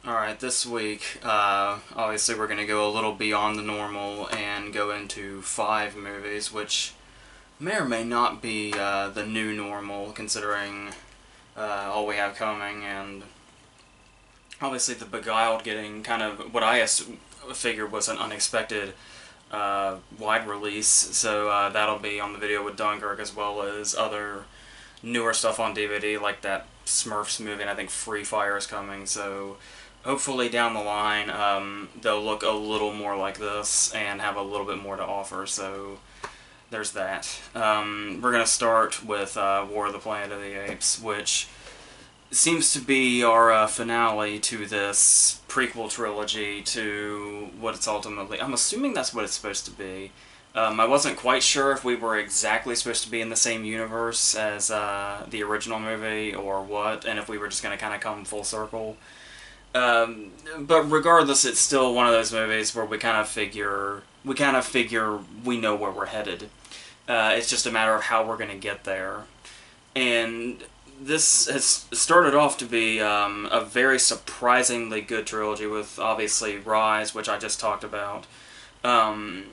Alright, this week, obviously we're going to go a little beyond the normal and go into 5 movies, which may or may not be the new normal, considering all we have coming, and obviously The Beguiled getting kind of what I figured was an unexpected wide release, so that'll be on the video with Dunkirk, as well as other newer stuff on DVD, like that Smurfs movie, and I think Free Fire is coming, so hopefully down the line they'll look a little more like this and have a little bit more to offer, so there's that. We're going to start with War of the Planet of the Apes, which seems to be our finale to this prequel trilogy to what it's ultimately... I'm assuming that's what it's supposed to be. I wasn't quite sure if we were exactly supposed to be in the same universe as the original movie or what, and if we were just going to kind of come full circle. But regardless, it's still one of those movies where we kind of figure we know where we're headed. It's just a matter of how we're going to get there. And this has started off to be a very surprisingly good trilogy with, obviously, Rise, which I just talked about. And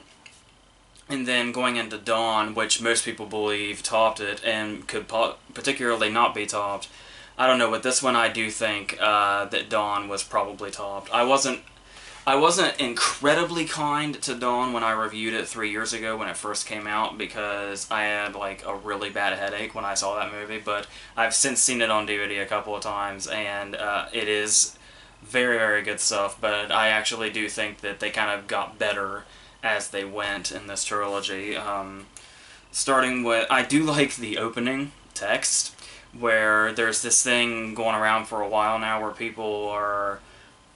then going into Dawn, which most people believe topped it and could particularly not be topped. I don't know, but this one I do think that Dawn was probably topped. I wasn't incredibly kind to Dawn when I reviewed it 3 years ago when it first came out, because I had like a really bad headache when I saw that movie, but I've since seen it on DVD a couple of times, and it is very, very good stuff, but I actually do think that they kind of got better as they went in this trilogy. Starting with, I do like the opening text, where there's this thing going around for a while now where people are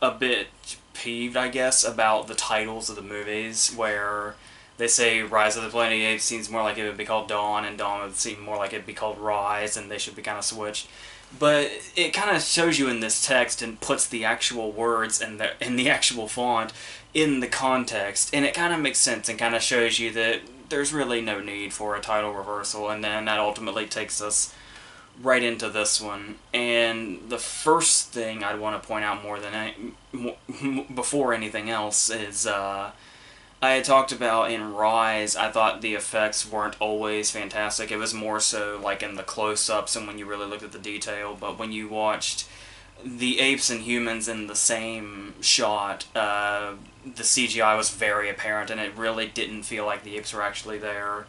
a bit peeved, I guess, about the titles of the movies, where they say Rise of the Planet of the Apes seems more like it would be called Dawn, and Dawn would seem more like it would be called Rise, and they should be kind of switched. But it kind of shows you in this text and puts the actual words and the actual font in the context, and it kind of makes sense and kind of shows you that there's really no need for a title reversal, and then that ultimately takes us right into this one. And the first thing I'd want to point out before anything else is I had talked about in Rise, I thought the effects weren't always fantastic. It was more so like in the close-ups and when you really looked at the detail, but when you watched the apes and humans in the same shot, the CGI was very apparent and it really didn't feel like the apes were actually there.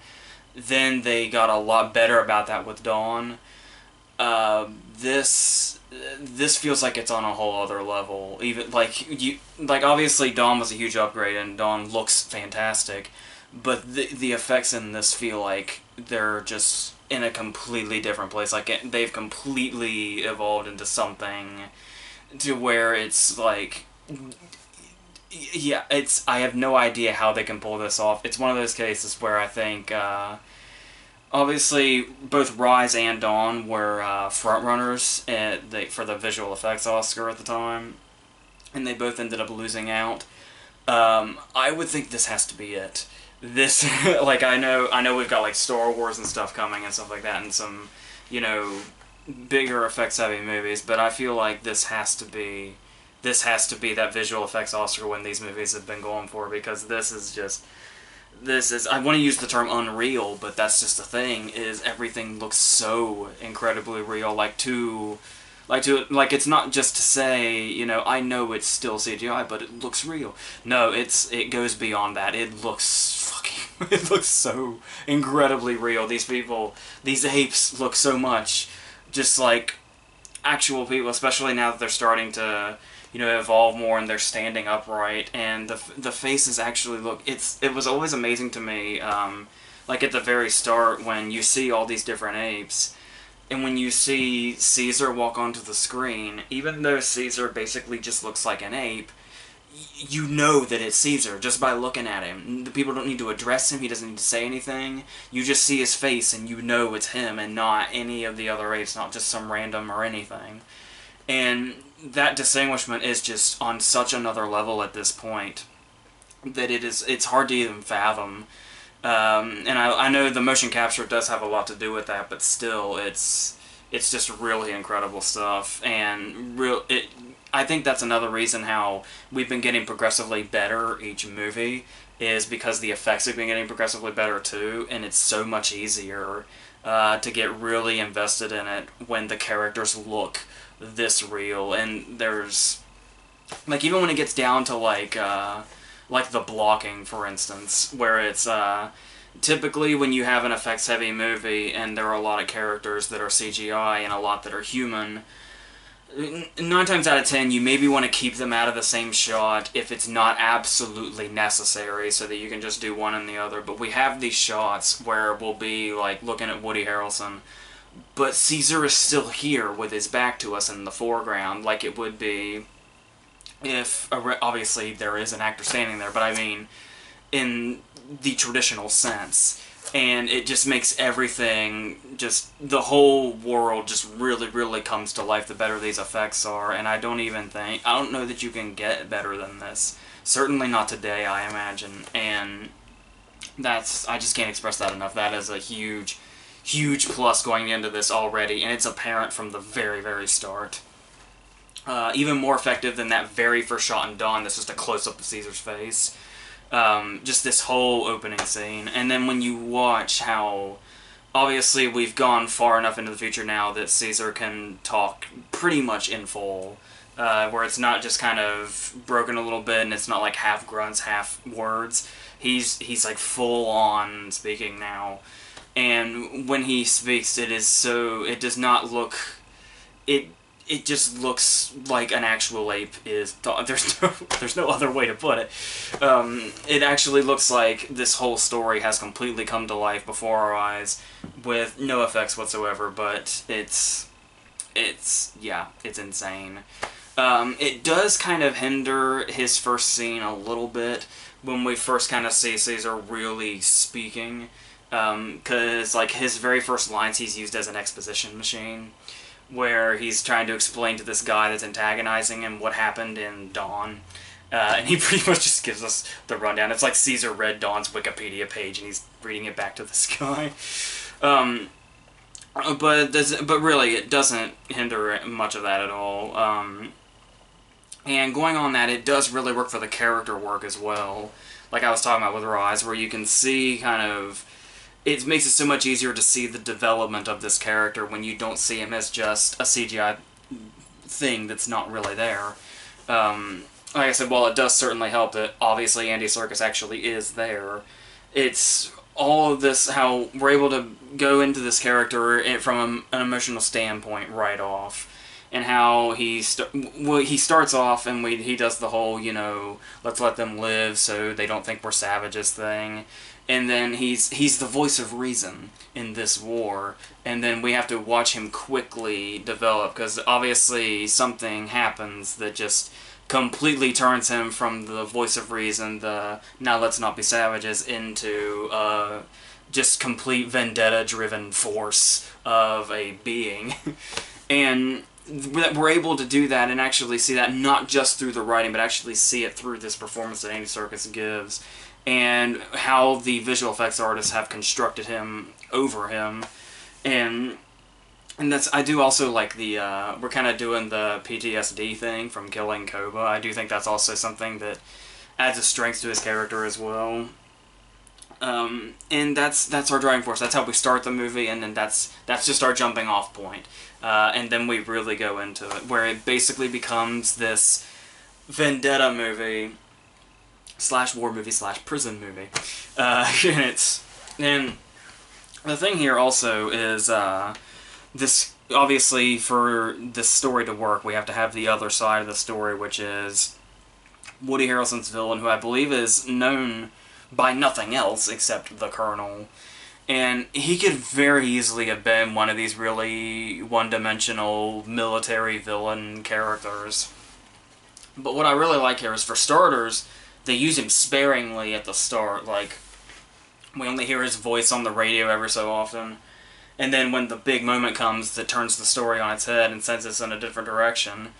Then they got a lot better about that with Dawn. This feels like it's on a whole other level. Even like obviously Dawn was a huge upgrade and Dawn looks fantastic, but the effects in this feel like they're just in a completely different place. Like they've completely evolved into something to where it's like, yeah, I have no idea how they can pull this off. It's one of those cases where I think obviously, both Rise and Dawn were frontrunners for the visual effects Oscar at the time, and they both ended up losing out. I would think this has to be it. This, like, I know we've got like Star Wars and stuff coming and stuff like that, and some, bigger effects-heavy movies, but I feel like this has to be that visual effects Oscar win these movies have been going for, because this is, I want to use the term unreal, but that's just the thing, is everything looks so incredibly real, like it's not just to say, I know it's still CGI, but it looks real. No, it goes beyond that. It looks so incredibly real. These apes look so much just like actual people, especially now that they're starting to evolve more and they're standing upright, and the faces actually look, it was always amazing to me, like at the very start when you see all these different apes, and when you see Caesar walk onto the screen, even though Caesar basically just looks like an ape, you know that it's Caesar just by looking at him. The people don't need to address him, he doesn't need to say anything, you just see his face and you know it's him and not any of the other apes, not just some random or anything. And that distinguishment is just on such another level at this point that it's hard to even fathom. And I know the motion capture does have a lot to do with that, but still, it's just really incredible stuff. And I think that's another reason how we've been getting progressively better each movie, is because the effects have been getting progressively better too, and it's so much easier to get really invested in it when the characters look this real. And there's, like, even when it gets down to like the blocking, for instance, where it's typically when you have an effects heavy movie and there are a lot of characters that are CGI and a lot that are human, 9 times out of 10 you maybe want to keep them out of the same shot if it's not absolutely necessary, so that you can just do one and the other. But we have these shots where we'll be like looking at Woody Harrelson, but Caesar is still here with his back to us in the foreground, like it would be if, obviously there is an actor standing there, but I mean in the traditional sense. And it just makes everything, just the whole world just really, really comes to life the better these effects are. And I don't know that you can get better than this. Certainly not today, I imagine. And I just can't express that enough. That is a huge, huge plus going into this already, and it's apparent from the very, very start. Even more effective than that very first shot in Dawn, that's just a close-up of Caesar's face. Just this whole opening scene. And then when you watch how, obviously we've gone far enough into the future now that Caesar can talk pretty much in full, where it's not just kind of broken a little bit and it's not like half grunts, half words. He's like full on speaking now. And when he speaks, it does not look, it just looks like an actual ape is. There's no other way to put it. It actually looks like this whole story has completely come to life before our eyes, with no effects whatsoever. But it's insane. It does kind of hinder his first scene a little bit when we first kind of see Caesar really speaking, because like his very first lines he's used as an exposition machine, where he's trying to explain to this guy that's antagonizing him what happened in Dawn. And he pretty much just gives us the rundown. It's like Caesar read Dawn's Wikipedia page and he's reading it back to this guy. But really, it doesn't hinder much of that at all. And going on that, it does really work for the character work as well. Like I was talking about with Rise, where you can see kind of, it makes it so much easier to see the development of this character when you don't see him as just a CGI thing that's not really there. Like I said, while it does certainly help that obviously Andy Serkis actually is there, it's all of this, how we're able to go into this character from an emotional standpoint right off. And how he starts off and he does the whole, let's let them live so they don't think we're savages thing. And then he's the voice of reason in this war. And then we have to watch him quickly develop, because obviously something happens that just completely turns him from the voice of reason, the now let's not be savages, into just complete vendetta-driven force of a being. And we're able to do that and actually see that not just through the writing, but actually see it through this performance that Andy Serkis gives, and how the visual effects artists have constructed him over him. And that's, I do also like the, we're kind of doing the PTSD thing from killing Koba. I do think that's also something that adds a strength to his character as well. And that's our driving force. That's how we start the movie, and then that's just our jumping off point. And then we really go into it, where it basically becomes this vendetta movie / war movie / prison movie. And the thing here also is this, obviously for this story to work, we have to have the other side of the story, which is Woody Harrelson's villain, who I believe is known by nothing else except the Colonel. And he could very easily have been one of these really one-dimensional military villain characters. But what I really like here is, for starters, they use him sparingly at the start. Like, we only hear his voice on the radio ever so often. And then when the big moment comes that turns the story on its head and sends us in a different direction,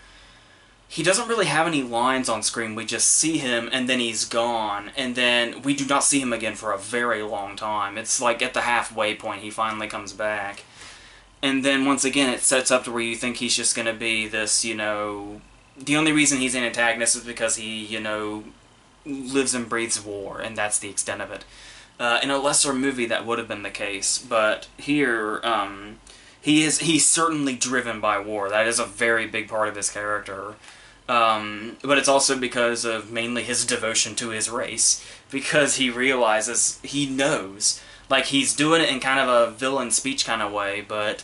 he doesn't really have any lines on screen. We just see him, and then he's gone. And then we do not see him again for a very long time. It's like at the halfway point he finally comes back. And then once again it sets up to where you think he's just going to be this, the only reason he's an antagonist is because he, you know, lives and breathes war, and that's the extent of it. In a lesser movie, that would have been the case, but here, he's certainly driven by war. That is a very big part of his character. But it's also because of mainly his devotion to his race, because he realizes, he knows, like, he's doing it in kind of a villain speech kind of way, but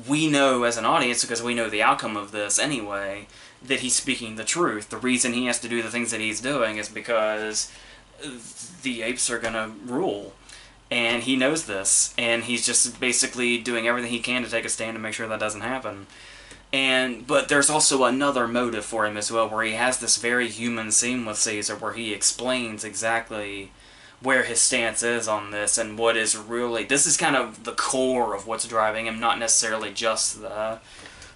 we know as an audience, because we know the outcome of this anyway, that he's speaking the truth. The reason he has to do the things that he's doing is because the apes are gonna rule. And he knows this, and he's just basically doing everything he can to take a stand to make sure that doesn't happen. But there's also another motive for him as well, where he has this very human scene with Caesar, where he explains exactly where his stance is on this, and what is really... This is kind of the core of what's driving him, not necessarily just the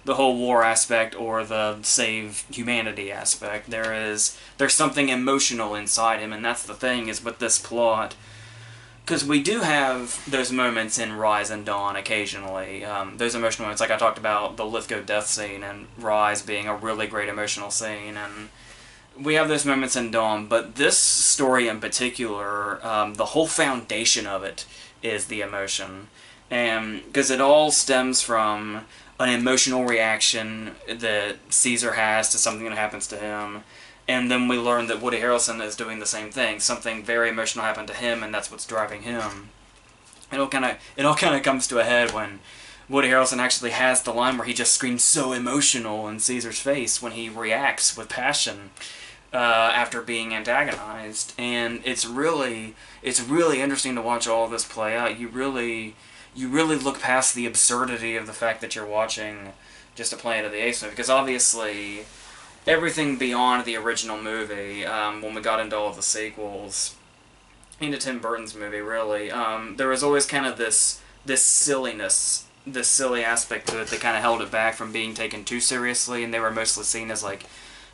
whole war aspect or the save humanity aspect. There's something emotional inside him, and that's the thing, is with this plot... Because we do have those moments in Rise and Dawn occasionally. Those emotional moments, like I talked about the Lithgow death scene, and Rise being a really great emotional scene. And we have those moments in Dawn, but this story in particular, the whole foundation of it is the emotion. And because it all stems from an emotional reaction that Caesar has to something that happens to him. And then we learn that Woody Harrelson is doing the same thing. Something very emotional happened to him, and that's what's driving him. It all kind of comes to a head when Woody Harrelson actually has the line where he just screams so emotional in Caesar's face when he reacts with passion after being antagonized. And it's really interesting to watch all of this play out. You really look past the absurdity of the fact that you're watching just a Planet of the Apes movie, because obviously everything beyond the original movie, when we got into all of the sequels, into Tim Burton's movie, really, there was always kind of this silliness, this silly aspect to it that kind of held it back from being taken too seriously, and they were mostly seen as, like,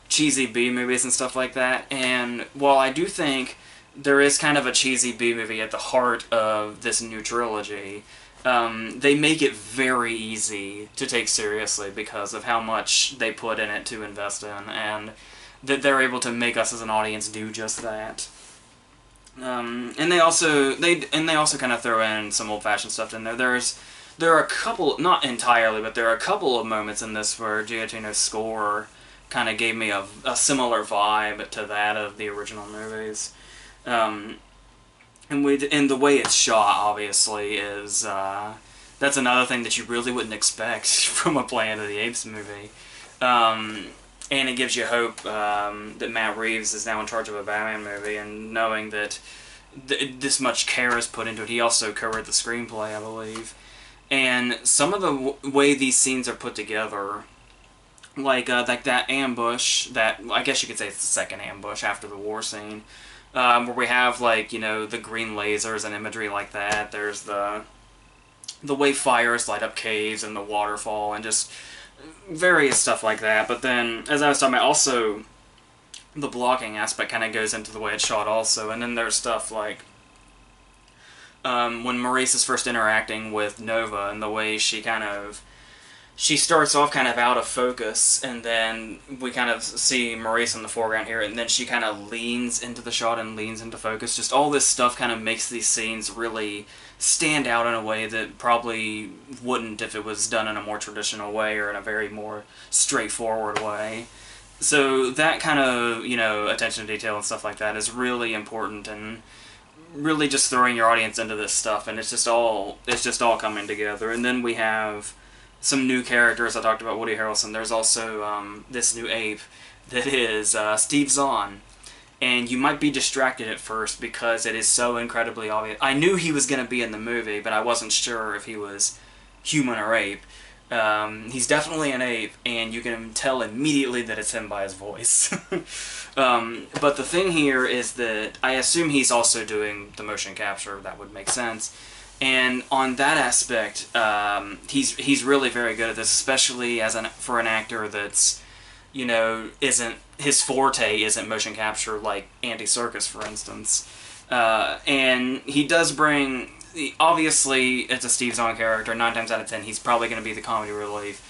cheesy B-movies and stuff like that. And while I do think there is kind of a cheesy B-movie at the heart of this new trilogy, they make it very easy to take seriously because of how much they put in it to invest in, and that they're able to make us as an audience do just that. And they also kind of throw in some old-fashioned stuff in there. There are a couple, not entirely, but there are a couple of moments in this where Giacchino's score kind of gave me a similar vibe to that of the original movies. And the way it's shot, obviously, is that's another thing that you really wouldn't expect from a Planet of the Apes movie. And it gives you hope that Matt Reeves is now in charge of a Batman movie, and knowing that this much care is put into it. He also co-wrote the screenplay, I believe. And some of the way these scenes are put together, like that ambush, that I guess you could say it's the second ambush after the war scene, where we have, like, you know, the green lasers and imagery like that. There's the way fires light up caves and the waterfall and just various stuff like that. But then, as I was talking about, also the blocking aspect kind of goes into the way it's shot also. And then there's stuff like when Maurice is first interacting with Nova, and the way she starts off kind of out of focus, and then we kind of see Maurice in the foreground here, and then she kind of leans into the shot and leans into focus. Just all this stuff kind of makes these scenes really stand out in a way that probably wouldn't if it was done in a more traditional way or in a very more straightforward way. So that kind of, you know, attention to detail and stuff like that is really important, and really just throwing your audience into this stuff, and it's just all coming together. And then we have some new characters. I talked about Woody Harrelson. There's also this new ape that is Steve Zahn. And you might be distracted at first because it is so incredibly obvious. I knew he was going to be in the movie, but I wasn't sure if he was human or ape. He's definitely an ape, and you can tell immediately that it's him by his voice. But the thing here is that I assume he's also doing the motion capture. That would make sense. And on that aspect, he's really very good at this, especially for an actor that's, you know, his forte isn't motion capture, like Andy Serkis, for instance. And he does bring, obviously, it's a Steve Zahn character. 9 times out of 10, he's probably going to be the comedy relief.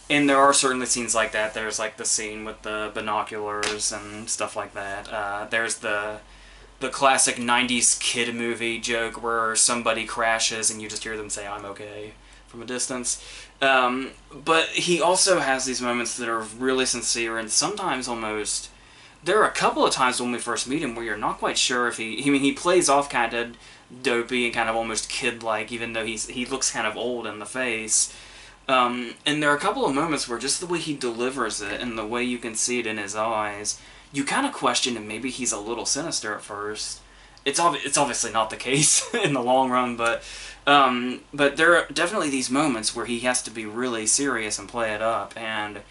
And there are certainly scenes like that. There's like the scene with the binoculars and stuff like that. There's the classic 90s kid movie joke where somebody crashes and you just hear them say, "I'm okay," from a distance. But he also has these moments that are really sincere and sometimes almost... There are a couple of times when we first meet him where you're not quite sure if he plays off kind of dopey and kind of almost kid-like, even though he looks kind of old in the face. And there are a couple of moments where just the way he delivers it and the way you can see it in his eyes, you kind of question if maybe he's a little sinister at first. It's obviously not the case in the long run, but there are definitely these moments where he has to be really serious and play it up. And,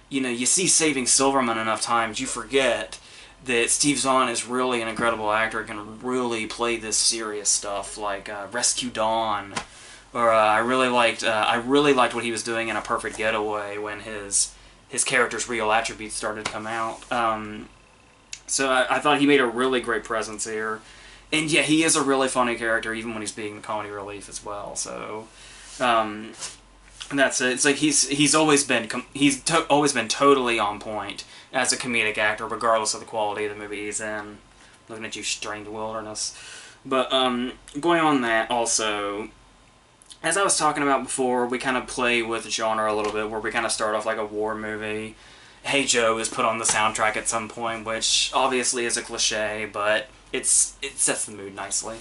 you know, you see Saving Silverman enough times, you forget that Steve Zahn is really an incredible actor and can really play this serious stuff, like Rescue Dawn. Or I really liked what he was doing in A Perfect Getaway when his character's real attributes started to come out. So I thought he made a really great presence here. And yeah, he is a really funny character, even when he's being the comedy relief as well. So, and that's it. It's like he's always been totally on point as a comedic actor, regardless of the quality of the movie he's in. Looking at you, Strange Wilderness. But going on that also, as I was talking about before, we kind of play with genre a little bit, where we kind of start off like a war movie. Hey Joe is put on the soundtrack at some point, which obviously is a cliche, but it sets the mood nicely.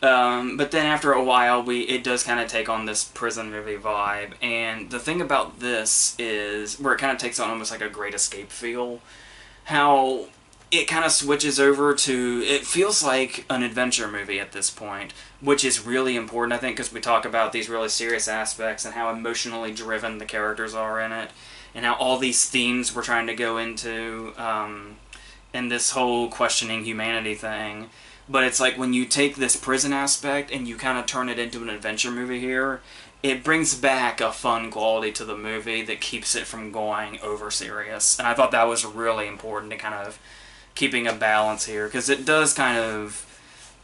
But then after a while, it does kind of take on this prison movie vibe, and the thing about this is where it kind of takes on almost like a Great Escape feel. How it kind of switches over to, it feels like an adventure movie at this point, which is really important, I think, because we talk about these really serious aspects and how emotionally driven the characters are in it, and how all these themes we're trying to go into, and this whole questioning humanity thing. But it's like when you take this prison aspect and you kind of turn it into an adventure movie here, it brings back a fun quality to the movie that keeps it from going over serious. And I thought that was really important to kind of keeping a balance here, because it does kind of...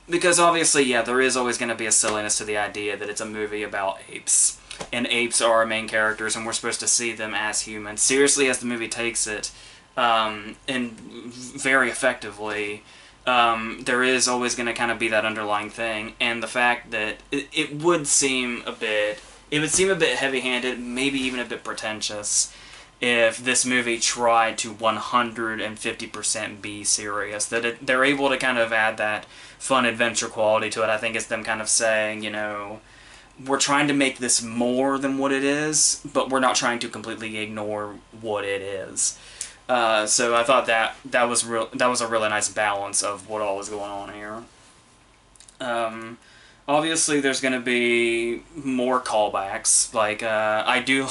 Because obviously, yeah, there is always going to be a silliness to the idea that it's a movie about apes. And apes are our main characters, and we're supposed to see them as humans. Seriously, as the movie takes it, and very effectively, there is always going to kind of be that underlying thing. And the fact that it would seem a bit... It would seem a bit heavy-handed, maybe even a bit pretentious, if this movie tried to 150% be serious. That they're able to kind of add that fun adventure quality to it. I think it's them kind of saying, you know, we're trying to make this more than what it is, but we're not trying to completely ignore what it is. So I thought that was a really nice balance of what all was going on here. Obviously, there's going to be more callbacks. Like I do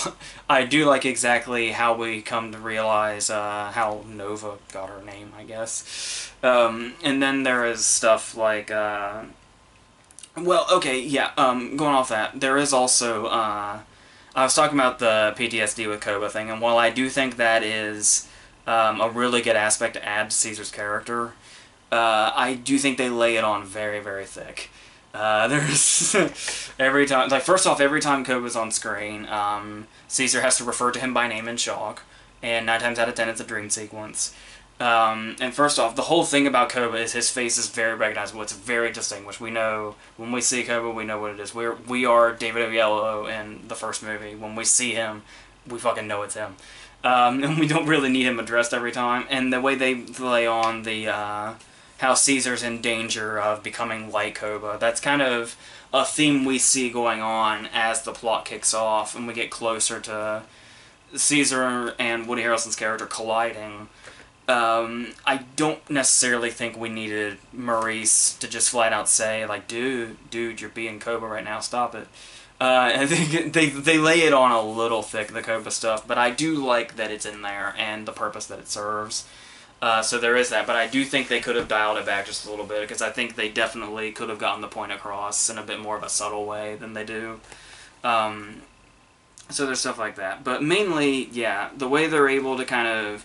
like exactly how we come to realize how Nova got her name, I guess. And then there is stuff like well, okay, yeah. Going off that, there is also I was talking about the PTSD with Koba thing, and while I do think that is a really good aspect to add to Caesar's character, I do think they lay it on very, very thick. There's every time, like, first off, every time Koba's on screen, Caesar has to refer to him by name in shock, and 9 times out of 10 it's a dream sequence. And first off, the whole thing about Koba is his face is very recognizable. It's very distinguished. We know, when we see Koba, we know what it is. We are David Oyelowo in the first movie. When we see him, we fucking know it's him. And we don't really need him addressed every time. And the way they lay on the, how Caesar's in danger of becoming like Koba, that's kind of a theme we see going on as the plot kicks off and we get closer to Caesar and Woody Harrelson's character colliding. I don't necessarily think we needed Maurice to just flat out say, like, dude, you're being Koba right now, stop it. I think they lay it on a little thick, the Koba stuff, but I do like that it's in there and the purpose that it serves. So there is that, but I do think they could have dialed it back just a little bit, because I think they definitely could have gotten the point across in a bit more of a subtle way than they do. So there's stuff like that. But mainly, yeah, the way they're able to kind of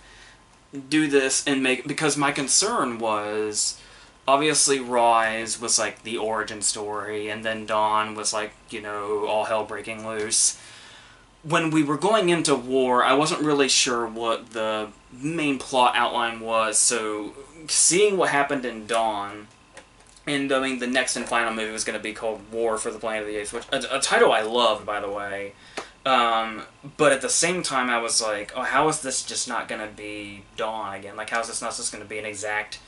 do this and make... Because my concern was, obviously Rise was like the origin story, and then Dawn was like, you know, all hell breaking loose. when we were going into war, I wasn't really sure what the main plot outline was, so seeing what happened in Dawn, and I mean, the next and final movie was going to be called War for the Planet of the Apes, which a title I loved, by the way. But at the same time, I was like, oh, how is this just not going to be Dawn again? Like, how is this not just going to be an exact,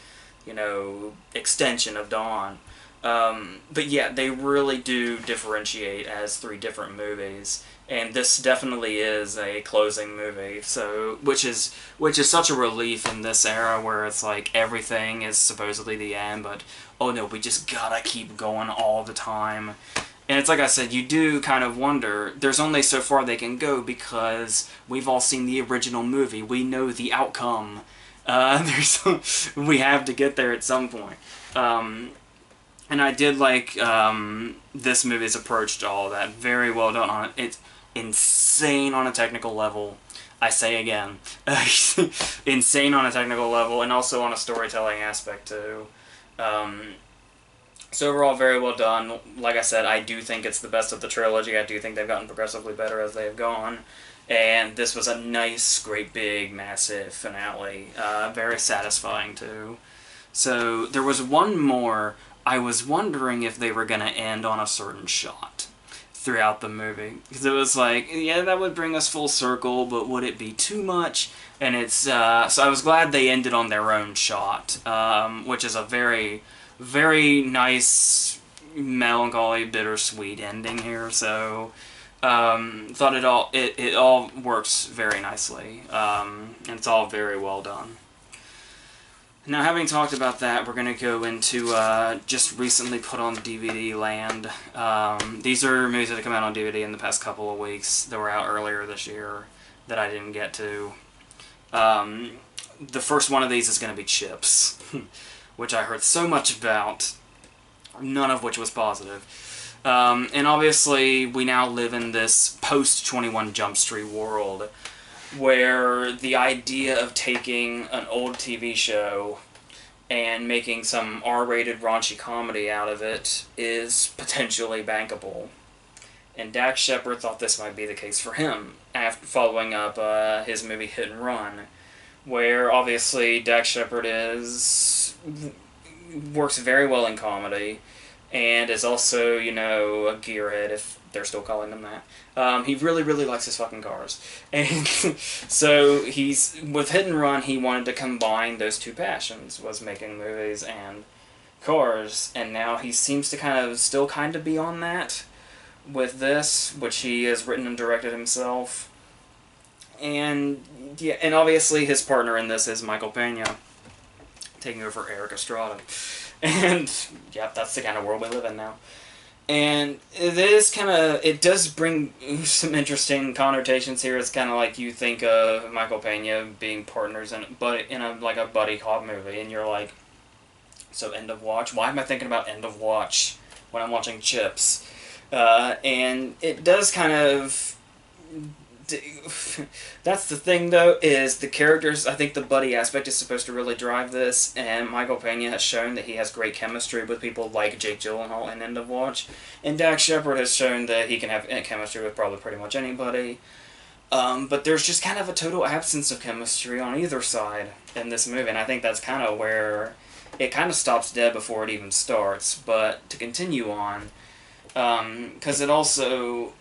extension of Dawn? But yeah, they really do differentiate as three different movies, and this definitely is a closing movie. So, which is such a relief in this era where it's like everything is supposedly the end, but oh no, we just gotta keep going all the time. And it's like I said, you do kind of wonder, there's only so far they can go because we've all seen the original movie. We know the outcome. We have to get there at some point. And I did like this movie's approach to all that. Very well done on it. It's insane on a technical level. I say again. Insane on a technical level, and also on a storytelling aspect too. So overall, very well done. Like I said, I do think it's the best of the trilogy. I do think they've gotten progressively better as they have gone. And this was a nice, great, big, massive finale. Very satisfying too. So there was one more. I was wondering if they were going to end on a certain shot throughout the movie. Because it was like, yeah, that would bring us full circle, but would it be too much? And it's, so I was glad they ended on their own shot, which is a very, very nice, melancholy, bittersweet ending here. So, thought it all works very nicely, and it's all very well done. Now, having talked about that, we're going to go into just recently put on DVD land. These are movies that have come out on DVD in the past couple of weeks that were out earlier this year that I didn't get to. The first one of these is going to be Chips, which I heard so much about, none of which was positive. And obviously, we now live in this post-21 Jump Street world, where the idea of taking an old TV show and making some R-rated raunchy comedy out of it is potentially bankable. And Dax Shepard thought this might be the case for him, after following up his movie Hit and Run, where obviously Dax Shepard works very well in comedy, and is also, a gearhead, if they're still calling them that. He really, really likes his fucking cars. And so with Hit and Run, he wanted to combine those two passions, was making movies and cars, and now he seems to still be on that with this, which he has written and directed himself. And yeah, and obviously his partner in this is Michael Pena, taking over for Eric Estrada. And yeah, that's the kind of world we live in now. And it does bring some interesting connotations here. It's kind of like you think of Michael Pena being partners in a buddy cop movie, and you're like, so End of Watch? Why am I thinking about End of Watch when I'm watching Chips? And it does that's the thing, though, is the characters. I think the buddy aspect is supposed to really drive this, and Michael Pena has shown that he has great chemistry with people like Jake Gyllenhaal in End of Watch, and Dax Shepard has shown that he can have chemistry with probably pretty much anybody. But there's just a total absence of chemistry on either side in this movie, and I think that's where it stops dead before it even starts. But to continue on, because it also...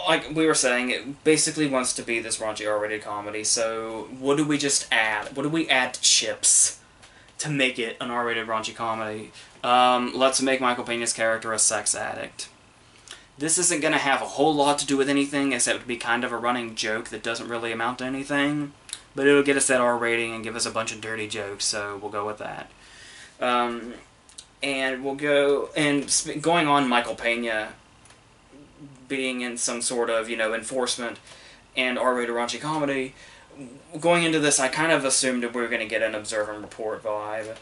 like we were saying, it basically wants to be this raunchy R-rated comedy, so what do we just add? What do we add to Chips to make it an R-rated raunchy comedy? Let's make Michael Pena's character a sex addict. This isn't going to have a whole lot to do with anything, except to be kind of a running joke that doesn't really amount to anything, but it'll get us that R rating and give us a bunch of dirty jokes, so we'll go with that. And we'll go, and going on Michael Pena being in some sort of, enforcement and R-rated raunchy comedy, going into this, I assumed that we were going to get an Observe and Report vibe.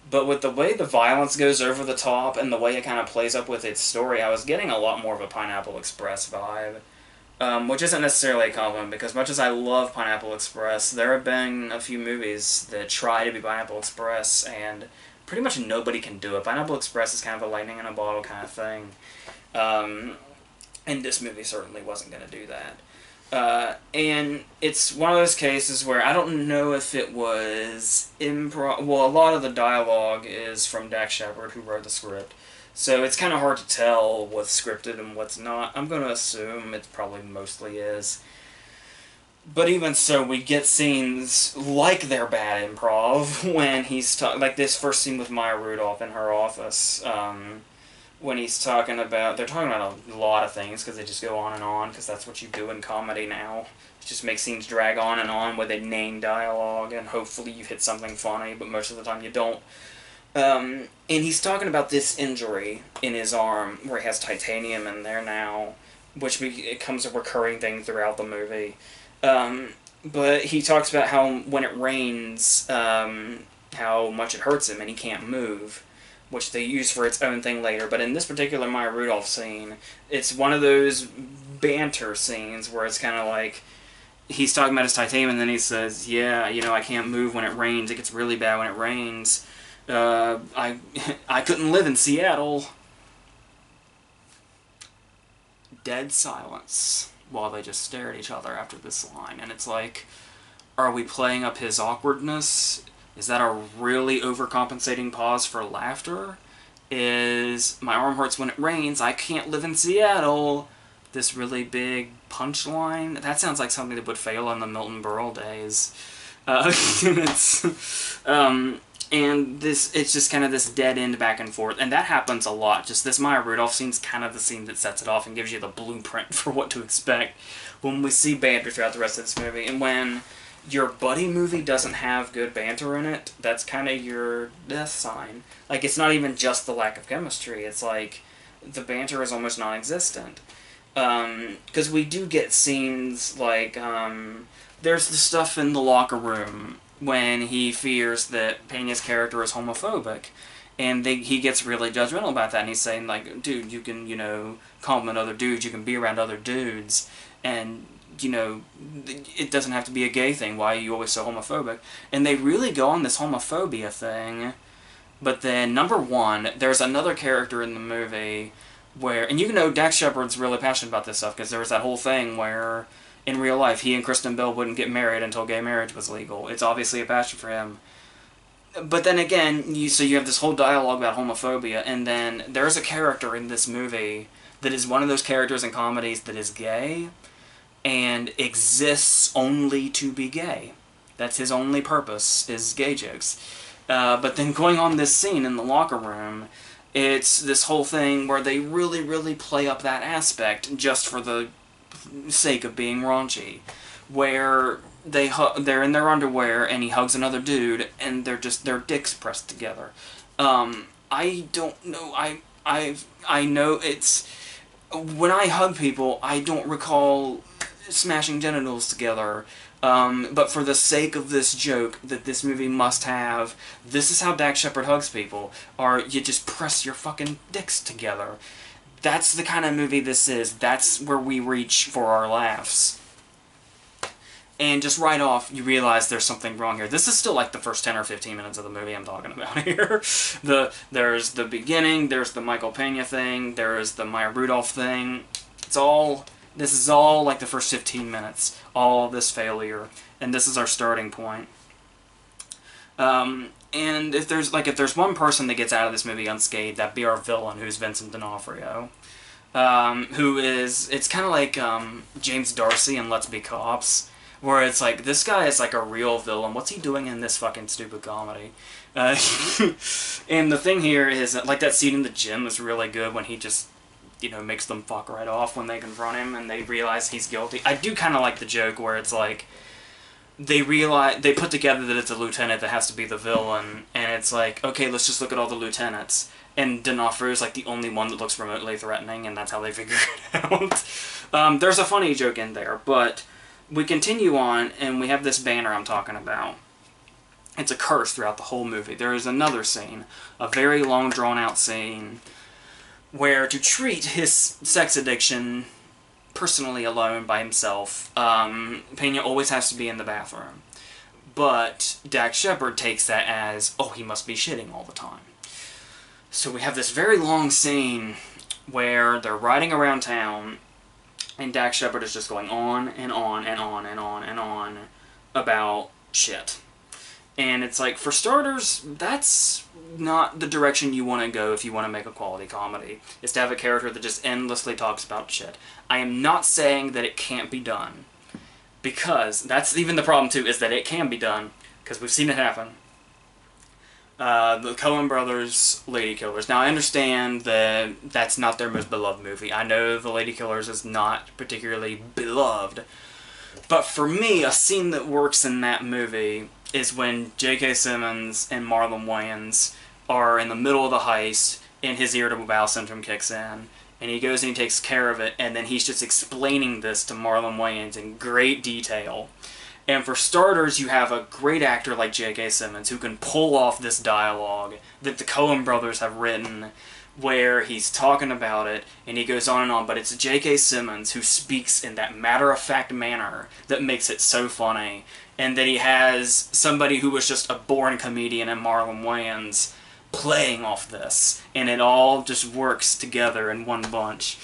But with the way the violence goes over the top and the way it plays up with its story, I was getting a lot more of a Pineapple Express vibe. Which isn't necessarily a compliment, because much as I love Pineapple Express, there have been a few movies that try to be Pineapple Express, and pretty much nobody can do it. Pineapple Express is a lightning in a bottle kind of thing. And this movie certainly wasn't going to do that. And it's one of those cases where I don't know if it was improv. Well, a lot of the dialogue is from Dax Shepard, who wrote the script. So it's kind of hard to tell what's scripted and what's not. I'm going to assume it probably mostly is. But even so, we get scenes like they're bad improv when he's like this first scene with Maya Rudolph in her office. When he's talking about, they're talking about a lot of things because they just go on because that's what you do in comedy now. Just make scenes drag on with inane dialogue, and hopefully you hit something funny, but most of the time you don't. And he's talking about this injury in his arm where he has titanium in there now, which it becomes a recurring thing throughout the movie. But he talks about how when it rains, how much it hurts him and he can't move, which they use for its own thing later. But in this particular Maya Rudolph scene, it's one of those banter scenes where it's kind of like he's talking about his titanium and then he says, yeah, you know, I can't move when it rains. It gets really bad when it rains. I couldn't live in Seattle. Dead silence while they just stare at each other after this line. And it's like, are we playing up his awkwardness? Is that a really overcompensating pause for laughter? Is my arm hurts when it rains, I can't live in Seattle, this really big punchline? That sounds like something that would fail on the Milton Berle days. And it's just kind of this dead end back and forth, and that happens a lot. Just this Maya Rudolph scene's kind of the scene that sets it off and gives you the blueprint for what to expect when we see banter throughout the rest of this movie. And when your buddy movie doesn't have good banter in it, that's kind of your death sign. Like, it's not even just the lack of chemistry, it's like the banter is almost non-existent. Because we do get scenes like, there's the stuff in the locker room when he fears that Peña's character is homophobic. And he gets really judgmental about that, and he's saying, like, dude, you can, you know, compliment other dudes, you can be around other dudes, and, you know, it doesn't have to be a gay thing, why are you always so homophobic? And they really go on this homophobia thing, but then, number one, there's another character in the movie where, and you know Dax Shepard's really passionate about this stuff, because there was that whole thing where in real life, he and Kristen Bell wouldn't get married until gay marriage was legal. It's obviously a passion for him. But then again, so you have this whole dialogue about homophobia, and then there's a character in this movie that is one of those characters in comedies that is gay, and exists only to be gay. That's his only purpose, is gay jokes. But then going on this scene in the locker room, it's this whole thing where they really, really play up that aspect just for the sake of being raunchy, where they're in their underwear and he hugs another dude and they're just their dicks pressed together. I don't know. I know it's when I hug people, I don't recall smashing genitals together. But for the sake of this joke that this movie must have, this is how Dax Shepard hugs people, or you just press your fucking dicks together. That's the kind of movie this is. That's where we reach for our laughs. And just right off, you realize there's something wrong here. This is still like the first 10 or 15 minutes of the movie I'm talking about here. There's the beginning, there's the Michael Peña thing, there's the Maya Rudolph thing. This is all like the first 15 minutes. All this failure. And this is our starting point. And if there's one person that gets out of this movie unscathed, that'd be our villain, who's Vincent D'Onofrio. Who is, it's kind of like James Darcy in Let's Be Cops, where it's like, this guy is like a real villain. What's he doing in this fucking stupid comedy? And the thing here is, that, like, that scene in the gym is really good when he just, you know, makes them fuck right off when they confront him and they realize he's guilty. I do kind of like the joke where it's like, they put together that it's a lieutenant that has to be the villain, and it's like, okay, let's just look at all the lieutenants. And D'Onofrio is like the only one that looks remotely threatening, and that's how they figure it out. There's a funny joke in there, but we continue on, and we have this banner I'm talking about. It's a curse throughout the whole movie. There is another scene, a very long, drawn-out scene, where to treat his sex addiction personally alone by himself, Peña always has to be in the bathroom. But Dax Shepard takes that as, oh, he must be shitting all the time. So we have this very long scene where they're riding around town, and Dax Shepard is just going on and on and on and on and on about shit. And it's like, for starters, that's not the direction you want to go if you want to make a quality comedy, is to have a character that just endlessly talks about shit. I am not saying that it can't be done, because that's even the problem too, is that it can be done, because we've seen it happen. The Coen brothers' Lady Killers. Now, I understand that that's not their most beloved movie. I know The Lady Killers is not particularly beloved. But for me, a scene that works in that movie is when J.K. Simmons and Marlon Wayans are in the middle of the heist, and his irritable bowel syndrome kicks in. And he goes and he takes care of it, and then he's just explaining this to Marlon Wayans in great detail. And for starters, you have a great actor like J.K. Simmons who can pull off this dialogue that the Coen brothers have written, where he's talking about it, and he goes on and on, but it's J.K. Simmons who speaks in that matter-of-fact manner that makes it so funny. And then he has somebody who was just a born comedian in Marlon Wayans playing off this, and it all just works together in one bunch.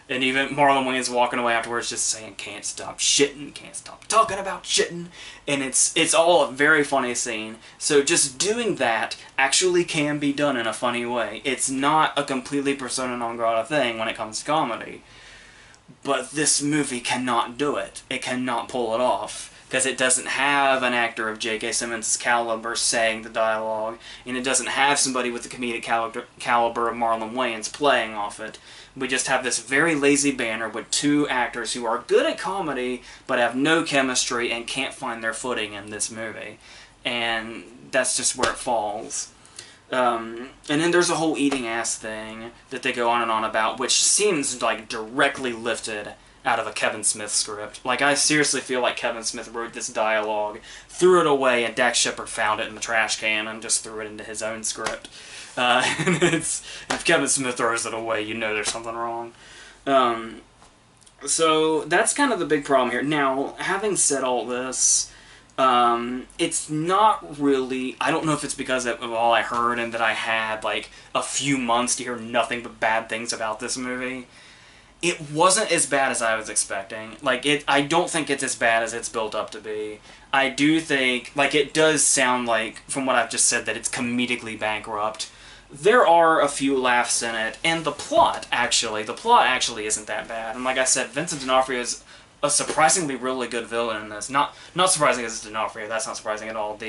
And even Marlon Wayans walking away afterwards just saying, can't stop shitting, can't stop talking about shitting. And it's all a very funny scene. So just doing that actually can be done in a funny way. It's not a completely persona non grata thing when it comes to comedy. But this movie cannot do it. It cannot pull it off. Because it doesn't have an actor of J.K. Simmons' caliber saying the dialogue, and it doesn't have somebody with the comedic caliber of Marlon Wayans playing off it. We just have this very lazy banner with two actors who are good at comedy, but have no chemistry and can't find their footing in this movie. And that's just where it falls. And then there's a whole eating ass thing that they go on and on about, which seems like directly lifted out of a Kevin Smith script. Like, I seriously feel like Kevin Smith wrote this dialogue, threw it away, and Dax Shepard found it in the trash can and just threw it into his own script. And if Kevin Smith throws it away, you know there's something wrong. So that's kind of the big problem here. Now, having said all this, it's not really, I don't know if it's because of all I heard and that I had like a few months to hear nothing but bad things about this movie. It wasn't as bad as I was expecting. Like, I don't think it's as bad as it's built up to be. I do think, like, it does sound like, from what I've just said, that it's comedically bankrupt. There are a few laughs in it, and the plot actually isn't that bad. And like I said, Vincent D'Onofrio is a surprisingly really good villain in this. Not surprising as it's D'Onofrio, that's not surprising at all.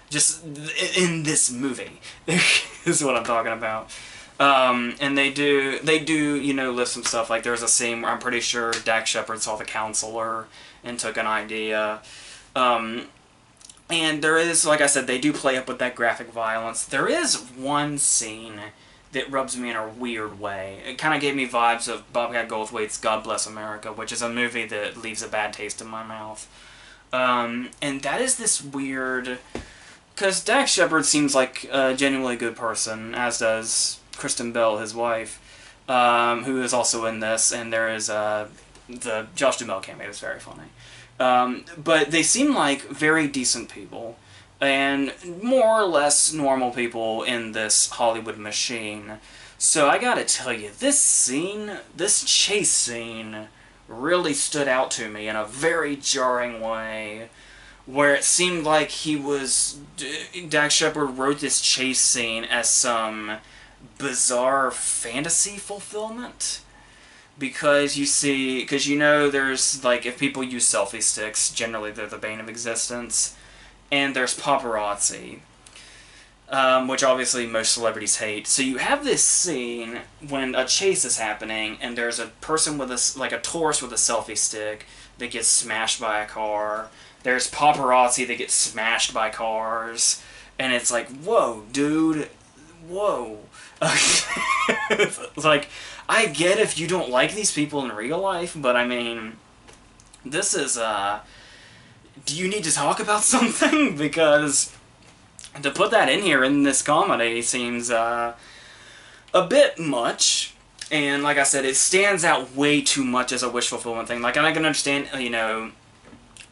Just in this movie is what I'm talking about. And they do, you know, list some stuff. Like, there's a scene where I'm pretty sure Dax Shepard saw the counselor and took an idea. And there is, like I said, they do play up with that graphic violence. There is one scene that rubs me in a weird way. It kind of gave me vibes of Bobcat Goldthwait's God Bless America, which is a movie that leaves a bad taste in my mouth. And that is this weird... Because Dax Shepard seems like a genuinely good person, as does Kristen Bell, his wife, who is also in this, and there is the Josh Duhamel cameo is very funny. But they seem like very decent people, and more or less normal people in this Hollywood machine. So I gotta tell you, this chase scene, really stood out to me in a very jarring way, where it seemed like Dax Shepard wrote this chase scene as some bizarre fantasy fulfillment. Because you know there's, like, if people use selfie sticks, generally they're the bane of existence. And there's paparazzi, which obviously most celebrities hate. So you have this scene when a chase is happening, and there's a person with a tourist with a selfie stick that gets smashed by a car. There's paparazzi that get smashed by cars. And it's like, whoa, dude, whoa. It's like, I get if you don't like these people in real life, but I mean, this is, do you need to talk about something? Because to put that in here in this comedy seems, a bit much. And like I said, it stands out way too much as a wish fulfillment thing. Like, and I can understand, you know,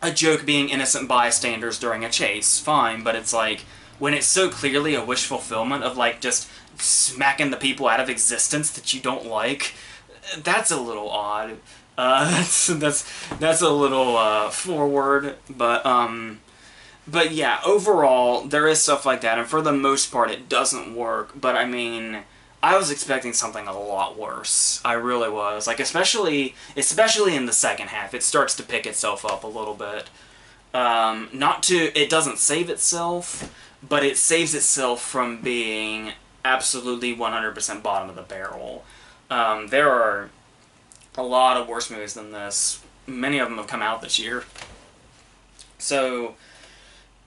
a joke being innocent bystanders during a chase, fine, but it's like, when it's so clearly a wish fulfillment of, like, just smacking the people out of existence that you don't like, that's a little odd. That's a little forward, but yeah, overall there is stuff like that, and for the most part it doesn't work. But I mean, I was expecting something a lot worse. I really was. Like especially in the second half, it starts to pick itself up a little bit. It doesn't save itself, but it saves itself from being absolutely 100% bottom of the barrel. There are a lot of worse movies than this. Many of them have come out this year. So,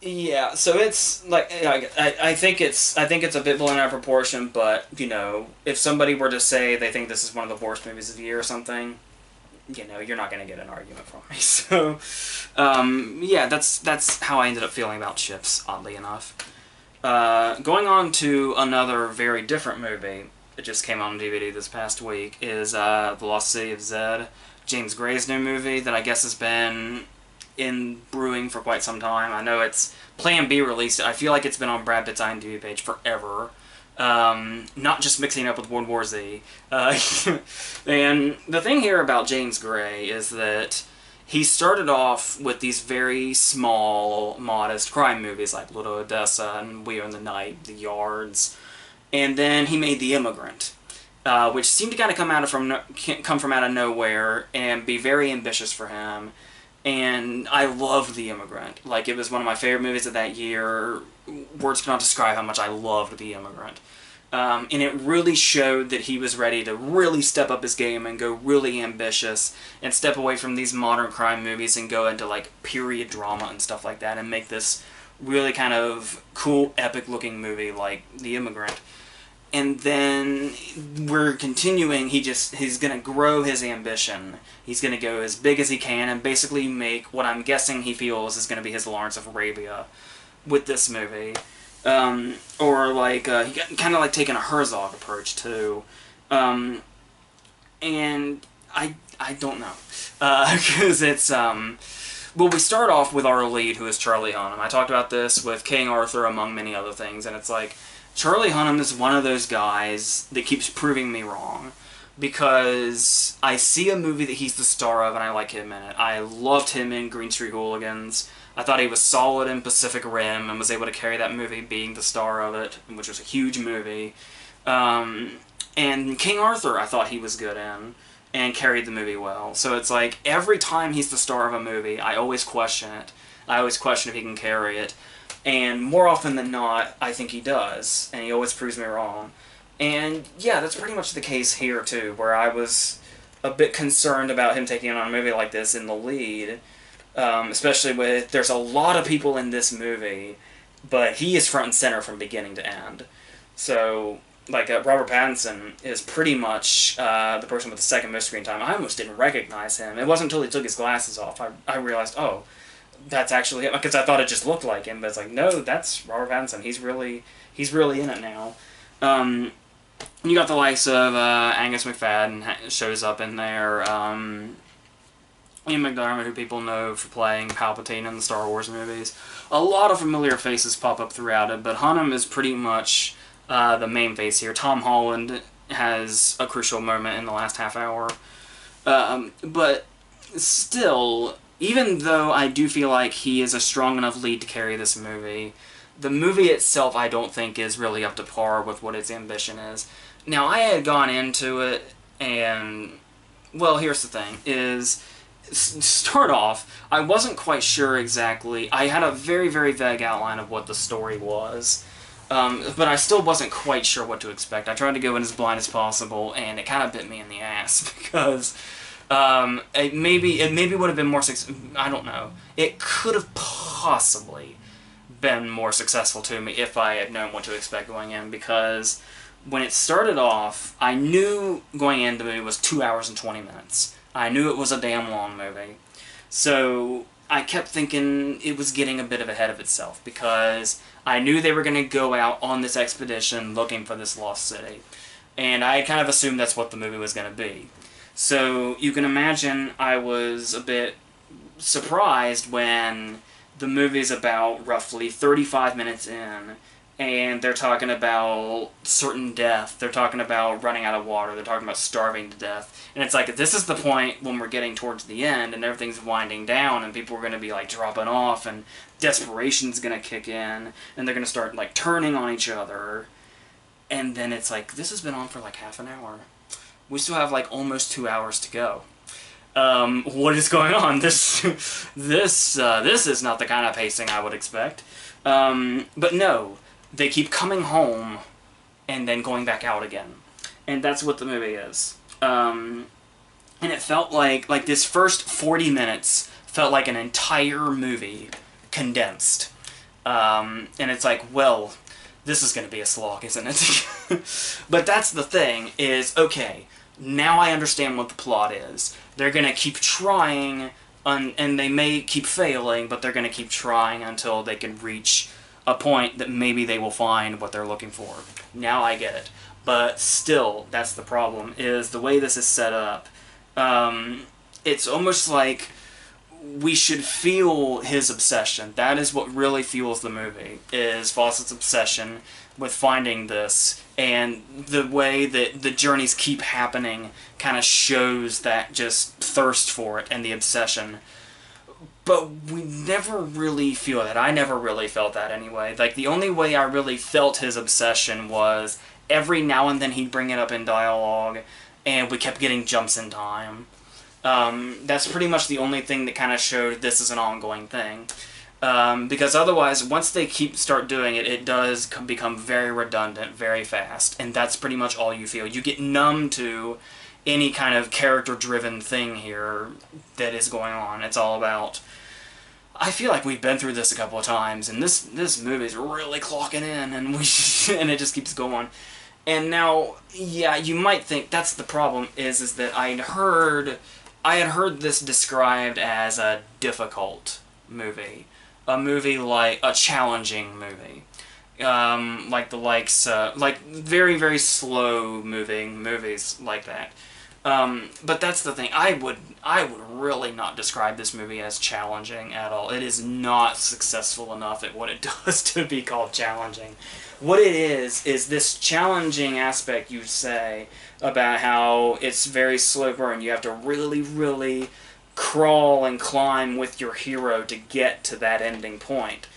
yeah, so it's like I think it's a bit blown out of proportion, but you know, if somebody were to say they think this is one of the worst movies of the year or something, you know, you're not going to get an argument from me. So, yeah, that's how I ended up feeling about Chips, oddly enough. Going on to another very different movie that just came out on DVD this past week is The Lost City of Zed, James Gray's new movie that I guess has been in brewing for quite some time. I know it's Plan B released it. I feel like it's been on Brad Pitt's IMDb page forever. Not just mixing up with World War Z. And the thing here about James Gray is that he started off with these very small, modest crime movies like Little Odessa and We Are in the Night, The Yards, and then he made The Immigrant, which seemed to kind of come from out of nowhere and be very ambitious for him. And I loved The Immigrant. Like, it was one of my favorite movies of that year. Words cannot describe how much I loved The Immigrant. And it really showed that he was ready to really step up his game and go really ambitious and step away from these modern crime movies and go into, like, period drama and stuff like that and make this really kind of cool, epic-looking movie like The Immigrant. And then we're continuing, he's going to grow his ambition. He's going to go as big as he can and basically make what I'm guessing he feels is going to be his Lawrence of Arabia with this movie. Or like, he kind of like taking a Herzog approach too. And I don't know. Because it's, well, we start off with our lead, who is Charlie Hunnam. I talked about this with King Arthur, among many other things, and it's like, Charlie Hunnam is one of those guys that keeps proving me wrong, because I see a movie that he's the star of and I like him in it. I loved him in Green Street Hooligans. I thought he was solid in Pacific Rim and was able to carry that movie being the star of it, which was a huge movie. And King Arthur I thought he was good in and carried the movie well. So it's like, every time he's the star of a movie, I always question it. I always question if he can carry it. And more often than not, I think he does, and he always proves me wrong. And yeah, that's pretty much the case here too, where I was a bit concerned about him taking on a movie like this in the lead, especially with, there's a lot of people in this movie, but he is front and center from beginning to end. So, like, Robert Pattinson is pretty much the person with the second most screen time. I almost didn't recognize him. It wasn't until he took his glasses off I realized, oh, that's actually him, because I thought it just looked like him, but it's like, no, that's Robert Pattinson. He's really in it now. You got the likes of Angus McFadden shows up in there. Ian McDermott, who people know for playing Palpatine in the Star Wars movies. A lot of familiar faces pop up throughout it, but Hunnam is pretty much the main face here. Tom Holland has a crucial moment in the last half hour. But still, even though I do feel like he is a strong enough lead to carry this movie, the movie itself I don't think is really up to par with what its ambition is. Now, I had gone into it, and, well, here's the thing, is, start off, I wasn't quite sure exactly. I had a very, very vague outline of what the story was, but I still wasn't quite sure what to expect. I tried to go in as blind as possible, and it kind of bit me in the ass, because it maybe would have been more I don't know. It could have possibly been more successful to me if I had known what to expect going in, because when it started off, I knew going into the movie was 2 hours and 20 minutes. I knew it was a damn long movie. So I kept thinking it was getting a bit of ahead of itself, because I knew they were going to go out on this expedition looking for this lost city. And I kind of assumed that's what the movie was going to be. So you can imagine I was a bit surprised when the movie's about roughly 35 minutes in, and they're talking about certain death. They're talking about running out of water. They're talking about starving to death. And it's like, this is the point when we're getting towards the end and everything's winding down and people are going to be like dropping off and desperation's going to kick in and they're going to start like turning on each other. And then it's like, this has been on for like half an hour. We still have like almost 2 hours to go. What is going on? This is not the kind of pacing I would expect. But no, they keep coming home and then going back out again. And that's what the movie is. And it felt like this first 40 minutes felt like an entire movie condensed. And it's like, well, this is going to be a slog, isn't it? But that's the thing, is, okay, now I understand what the plot is. They're going to keep trying, and they may keep failing, but they're going to keep trying until they can reach a point that maybe they will find what they're looking for. Now I get it. But still, that's the problem, is the way this is set up. It's almost like we should feel his obsession. That is what really fuels the movie, is Fawcett's obsession with finding this, and the way that the journeys keep happening kind of shows that just thirst for it and the obsession. But we never really feel that. I never really felt that anyway. Like, the only way I really felt his obsession was every now and then he'd bring it up in dialogue, and we kept getting jumps in time. That's pretty much the only thing that kind of showed this is an ongoing thing. Because otherwise, once they start doing it, it does become very redundant very fast. And that's pretty much all you feel. You get numb to any kind of character-driven thing here that is going on. It's all about... I feel like we've been through this a couple of times, and this movie's really clocking in, and and it just keeps going. And now, yeah, you might think that's the problem, is that I had heard this described as a difficult movie. A movie like a challenging movie. Like the likes, like very, very slow moving movies like that. But that's the thing. I would really not describe this movie as challenging at all. It is not successful enough at what it does to be called challenging. What it is this challenging aspect, you say, about how it's very slow burn. You have to really, really crawl and climb with your hero to get to that ending point.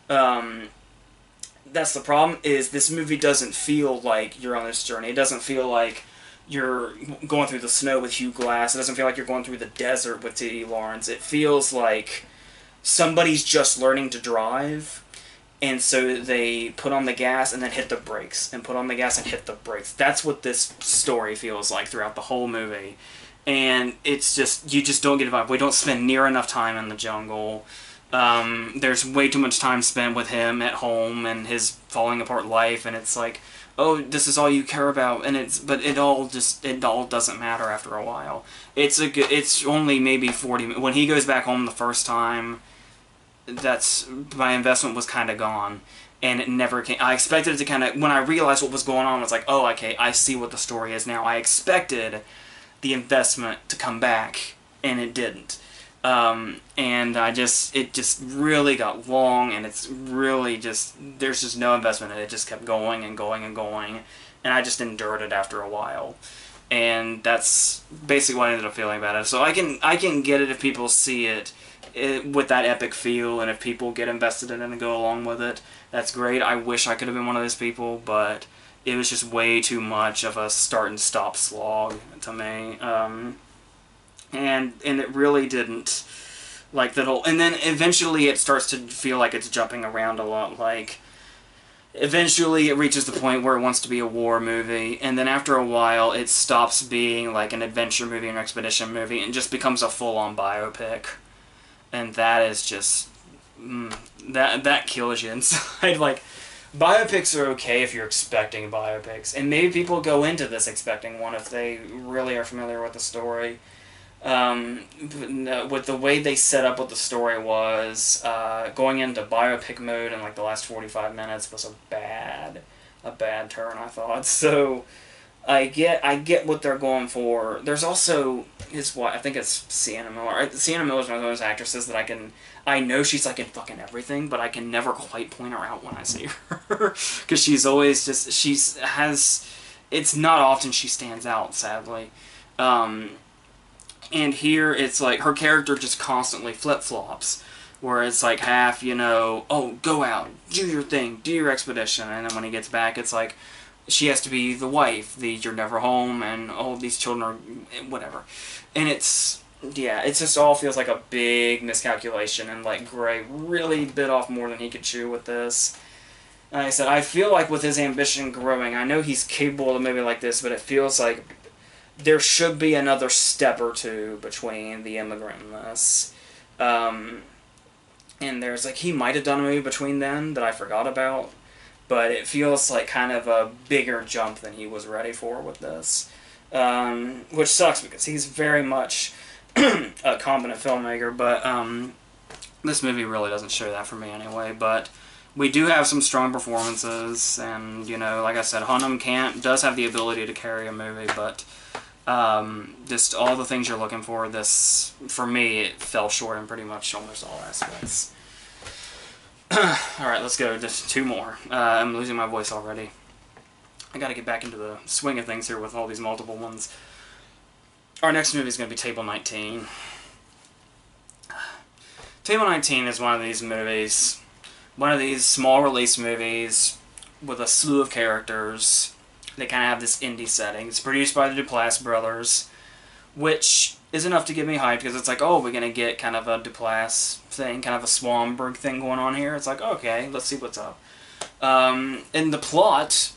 That's the problem, is this movie doesn't feel like you're on this journey. It doesn't feel like you're going through the snow with Hugh Glass. It doesn't feel like you're going through the desert with T.D. Lawrence. It feels like somebody's just learning to drive, and so they put on the gas and then hit the brakes, and put on the gas and hit the brakes. That's what this story feels like throughout the whole movie. And it's just, you just don't get involved. We don't spend near enough time in the jungle. There's way too much time spent with him at home and his falling apart life, and it's like, oh, this is all you care about, and but it all doesn't matter after a while. It's only maybe 40 minutes. When he goes back home the first time, my investment was kind of gone, and it never came. I expected it to kind of, when I realized what was going on, I was like, oh, okay, I see what the story is now. I expected the investment to come back, and it didn't. And it just really got long, and it's really just, there's just no investment in it. It just kept going and going and going, and I just endured it after a while. And that's basically what I ended up feeling about it. So I can get it if people see it with that epic feel, and if people get invested in it and go along with it, that's great. I wish I could have been one of those people, but it was just way too much of a start and stop slog to me. And it really didn't, like, that whole, and then eventually it starts to feel like it's jumping around a lot. Like, eventually it reaches the point where it wants to be a war movie, and then after a while it stops being like an adventure movie or an expedition movie and just becomes a full-on biopic. And that is just, that kills you inside. Like, biopics are okay if you're expecting biopics, and maybe people go into this expecting one if they really are familiar with the story. But no, with the way they set up what the story was, going into biopic mode in like the last 45 minutes was a bad turn, I thought. So, I get what they're going for. There's also his wife. I think it's Sienna Miller. Sienna Miller is one of those actresses that I know she's like in fucking everything, but I can never quite point her out when I see her because she's always just It's not often she stands out, sadly. Um, and here it's like her character just constantly flip flops. Where it's like half, oh, go out, do your thing, do your expedition, and then when he gets back, it's like, she has to be the wife, you're never home, and all these children are whatever. And it just all feels like a big miscalculation, and like Gray really bit off more than he could chew with this. And like I said, I feel like with his ambition growing, I know he's capable of a movie like this, but it feels like there should be another step or two between The Immigrant and this. And there's like, he might have done a movie between then that I forgot about, but it feels like kind of a bigger jump than he was ready for with this. Which sucks because he's very much a competent filmmaker, but this movie really doesn't show that for me anyway. But we do have some strong performances, and like I said, Hunnam does have the ability to carry a movie, but just all the things you're looking for, this, for me, it fell short in pretty much almost all aspects. Alright, let's go. Just two more. I'm losing my voice already. I gotta get back into the swing of things here with all these multiple ones. Our next movie is going to be Table 19. Table 19 is one of these movies, one of these small release movies with a slew of characters. They kind of have this indie setting. It's produced by the Duplass brothers, which is enough to get me hyped, because it's like, oh, we're going to get kind of a Duplass thing, kind of a Swanberg thing going on here. It's like, okay, let's see what's up. And the plot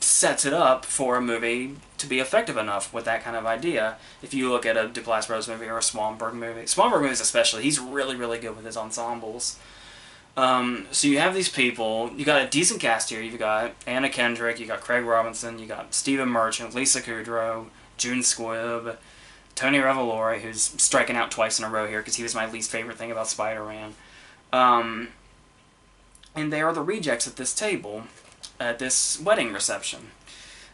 sets it up for a movie to be effective enough with that kind of idea. If you look at a Duplass Brothers movie or a Swanberg movie, Swanberg movies especially, he's really, really good with his ensembles. So you have these people, you got a decent cast here. You've got Anna Kendrick, you got Craig Robinson, you got Stephen Merchant, Lisa Kudrow, June Squibb, Tony Revolori, who's striking out twice in a row here because he was my least favorite thing about Spider-Man. And they are the rejects at this table, at this wedding reception.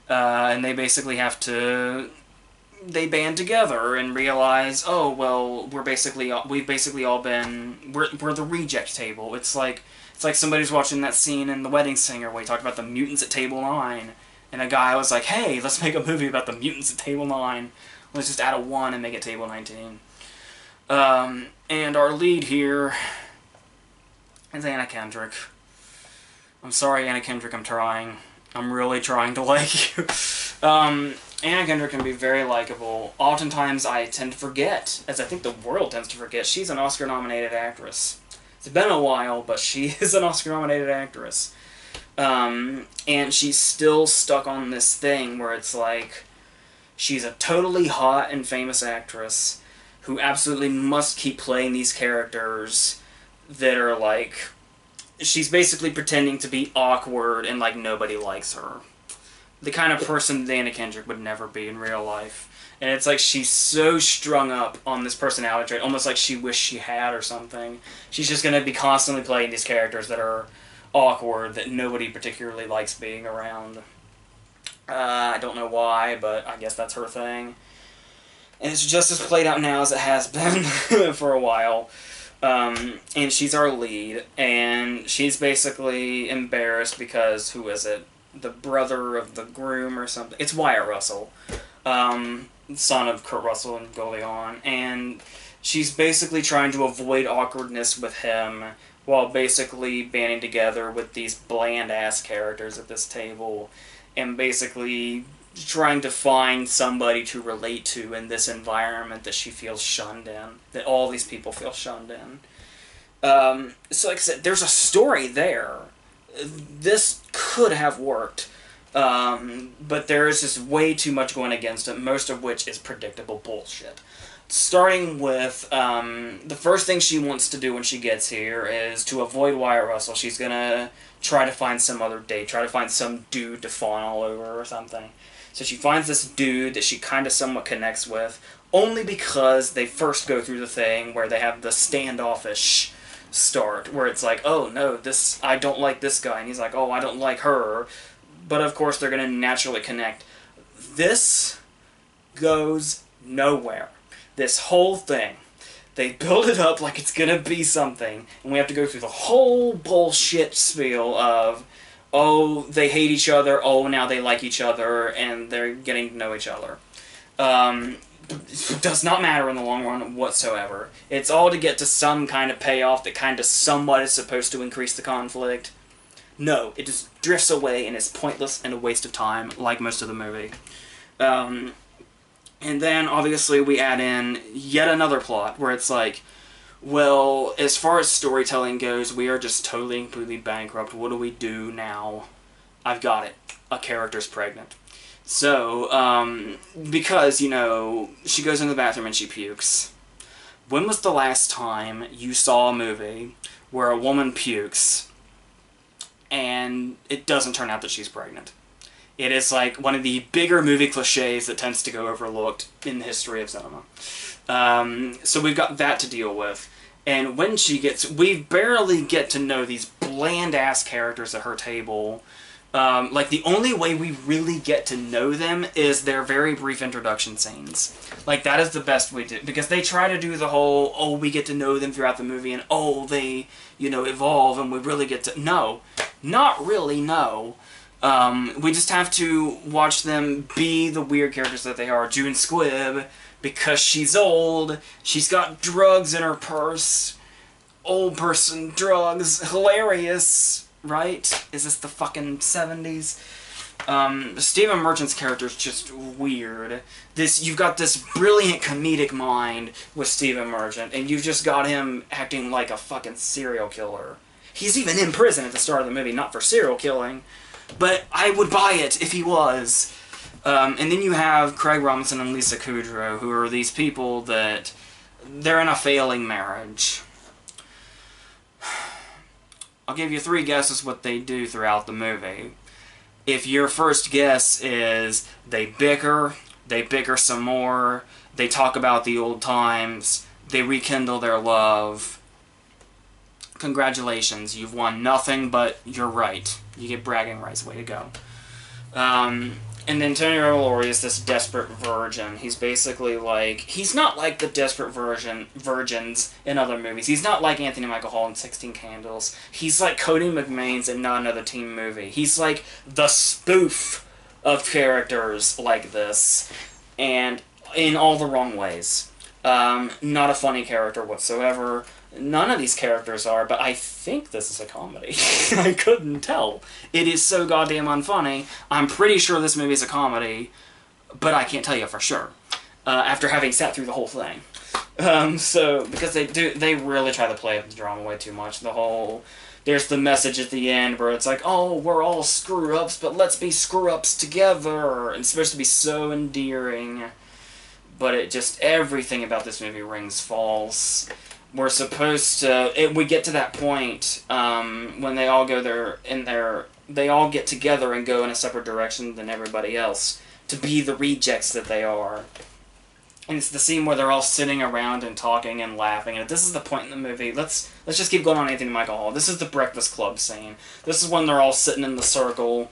And they basically have to... They band together and realize, oh, well, we've basically all been... We're the reject table. It's like somebody's watching that scene in The Wedding Singer where he talked about the mutants at Table 9. And a guy was like, hey, let's make a movie about the mutants at Table 9. Let's just add a 1 and make it Table 19. And our lead here is Anna Kendrick. I'm sorry, Anna Kendrick, I'm trying. I'm really trying to like you. Anna Kendrick can be very likable. Oftentimes I tend to forget, as I think the world tends to forget, she's an Oscar-nominated actress. It's been a while, but she is an Oscar-nominated actress. And she's still stuck on this thing where it's like, she's a totally hot and famous actress who absolutely must keep playing these characters that are like... She's basically pretending to be awkward and like nobody likes her. The kind of person that Anna Kendrick would never be in real life. And it's like she's so strung up on this personality trait, almost like she wished she had or something. She's just going to be constantly playing these characters that are awkward, that nobody particularly likes being around. I don't know why, but I guess that's her thing. And it's just as played out now as it has been for a while. And she's our lead, and she's basically embarrassed because, who is it? The brother of the groom or something. It's Wyatt Russell, son of Kurt Russell and Goldie Hawn, and she's basically trying to avoid awkwardness with him while basically banding together with these bland-ass characters at this table, and basically trying to find somebody to relate to in this environment that she feels shunned in, that all these people feel shunned in. So like I said, there's a story there. This could have worked, but there is just way too much going against it, most of which is predictable bullshit. Starting with, the first thing she wants to do when she gets here is to avoid Wyatt Russell. She's gonna try to find some other date, try to find some dude to fawn all over or something. So she finds this dude that she kind of somewhat connects with, only because they first go through the thing where they have the standoffish start, where it's like, oh no, I don't like this guy, and he's like, oh, I don't like her, but of course they're going to naturally connect. This goes nowhere. This whole thing. They build it up like it's gonna be something, and we have to go through the whole bullshit spiel of, oh, they hate each other, oh, now they like each other, and they're getting to know each other. It does not matter in the long run whatsoever. It's all to get to some kind of payoff that kind of somewhat is supposed to increase the conflict. No, it just drifts away and is pointless and a waste of time, like most of the movie. And then, obviously, we add in yet another plot where it's like, well, as far as storytelling goes, we are just totally and completely bankrupt. What do we do now? I've got it. A character's pregnant. So, because, you know, she goes in the bathroom and she pukes. When was the last time you saw a movie where a woman pukes and it doesn't turn out that she's pregnant? It is like one of the bigger movie cliches that tends to go overlooked in the history of cinema. So we've got that to deal with. And when she gets... we barely get to know these bland-ass characters at her table. Like, the only way we really get to know them is their very brief introduction scenes. Like, that is the best way to... because they try to do the whole, oh, we get to know them throughout the movie, and oh, they, you know, evolve, and we really get to... no. Not really, no. We just have to watch them be the weird characters that they are. June Squibb, because she's old, she's got drugs in her purse. Old person drugs. Hilarious, right? Is this the fucking 70s? Stephen Merchant's character is just weird. You've got this brilliant comedic mind with Stephen Merchant, and you've just got him acting like a fucking serial killer. He's even in prison at the start of the movie, not for serial killing, but I would buy it if he was. And then you have Craig Robinson and Lisa Kudrow, who are these people that... they're in a failing marriage. I'll give you 3 guesses what they do throughout the movie. If your first guess is they bicker some more, they talk about the old times, they rekindle their love, congratulations, you've won nothing, but you're right. You get bragging rights, way to go. And then Tony Revolori is this desperate virgin. He's basically like... he's not like the desperate virgins in other movies. He's not like Anthony Michael Hall in 16 Candles. He's like Cody McMains in Not Another Teen Movie. He's like the spoof of characters like this. And in all the wrong ways. Not a funny character whatsoever. None of these characters are, but I think this is a comedy. I couldn't tell. It is so goddamn unfunny. I'm pretty sure this movie is a comedy, but I can't tell you for sure. After having sat through the whole thing. Because they really try to play up the drama way too much. There's the message at the end where it's like, oh, we're all screw-ups, but let's be screw-ups together. And it's supposed to be so endearing. But everything about this movie rings false. We're supposed to... we get to that point when they all go they all get together and go in a separate direction than everybody else to be the rejects that they are. And it's the scene where they're all sitting around and talking and laughing. And this is the point in the movie. Let's just keep going on Anthony Michael Hall. This is the Breakfast Club scene. This is when they're all sitting in the circle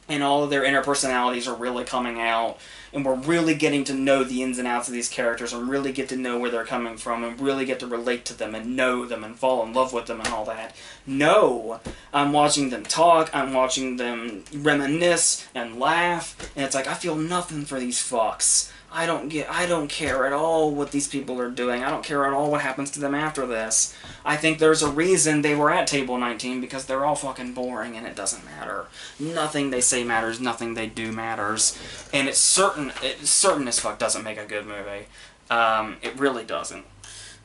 and all of their inner personalities are really coming out. And we're really getting to know the ins and outs of these characters and really get to know where they're coming from and really get to relate to them and know them and fall in love with them and all that. No! I'm watching them talk, I'm watching them reminisce and laugh, and it's like, I feel nothing for these fucks. I don't care at all what these people are doing. I don't care at all what happens to them after this. I think there's a reason they were at Table 19, because they're all fucking boring and it doesn't matter. Nothing they say matters, nothing they do matters. And it's certain as fuck doesn't make a good movie. It really doesn't.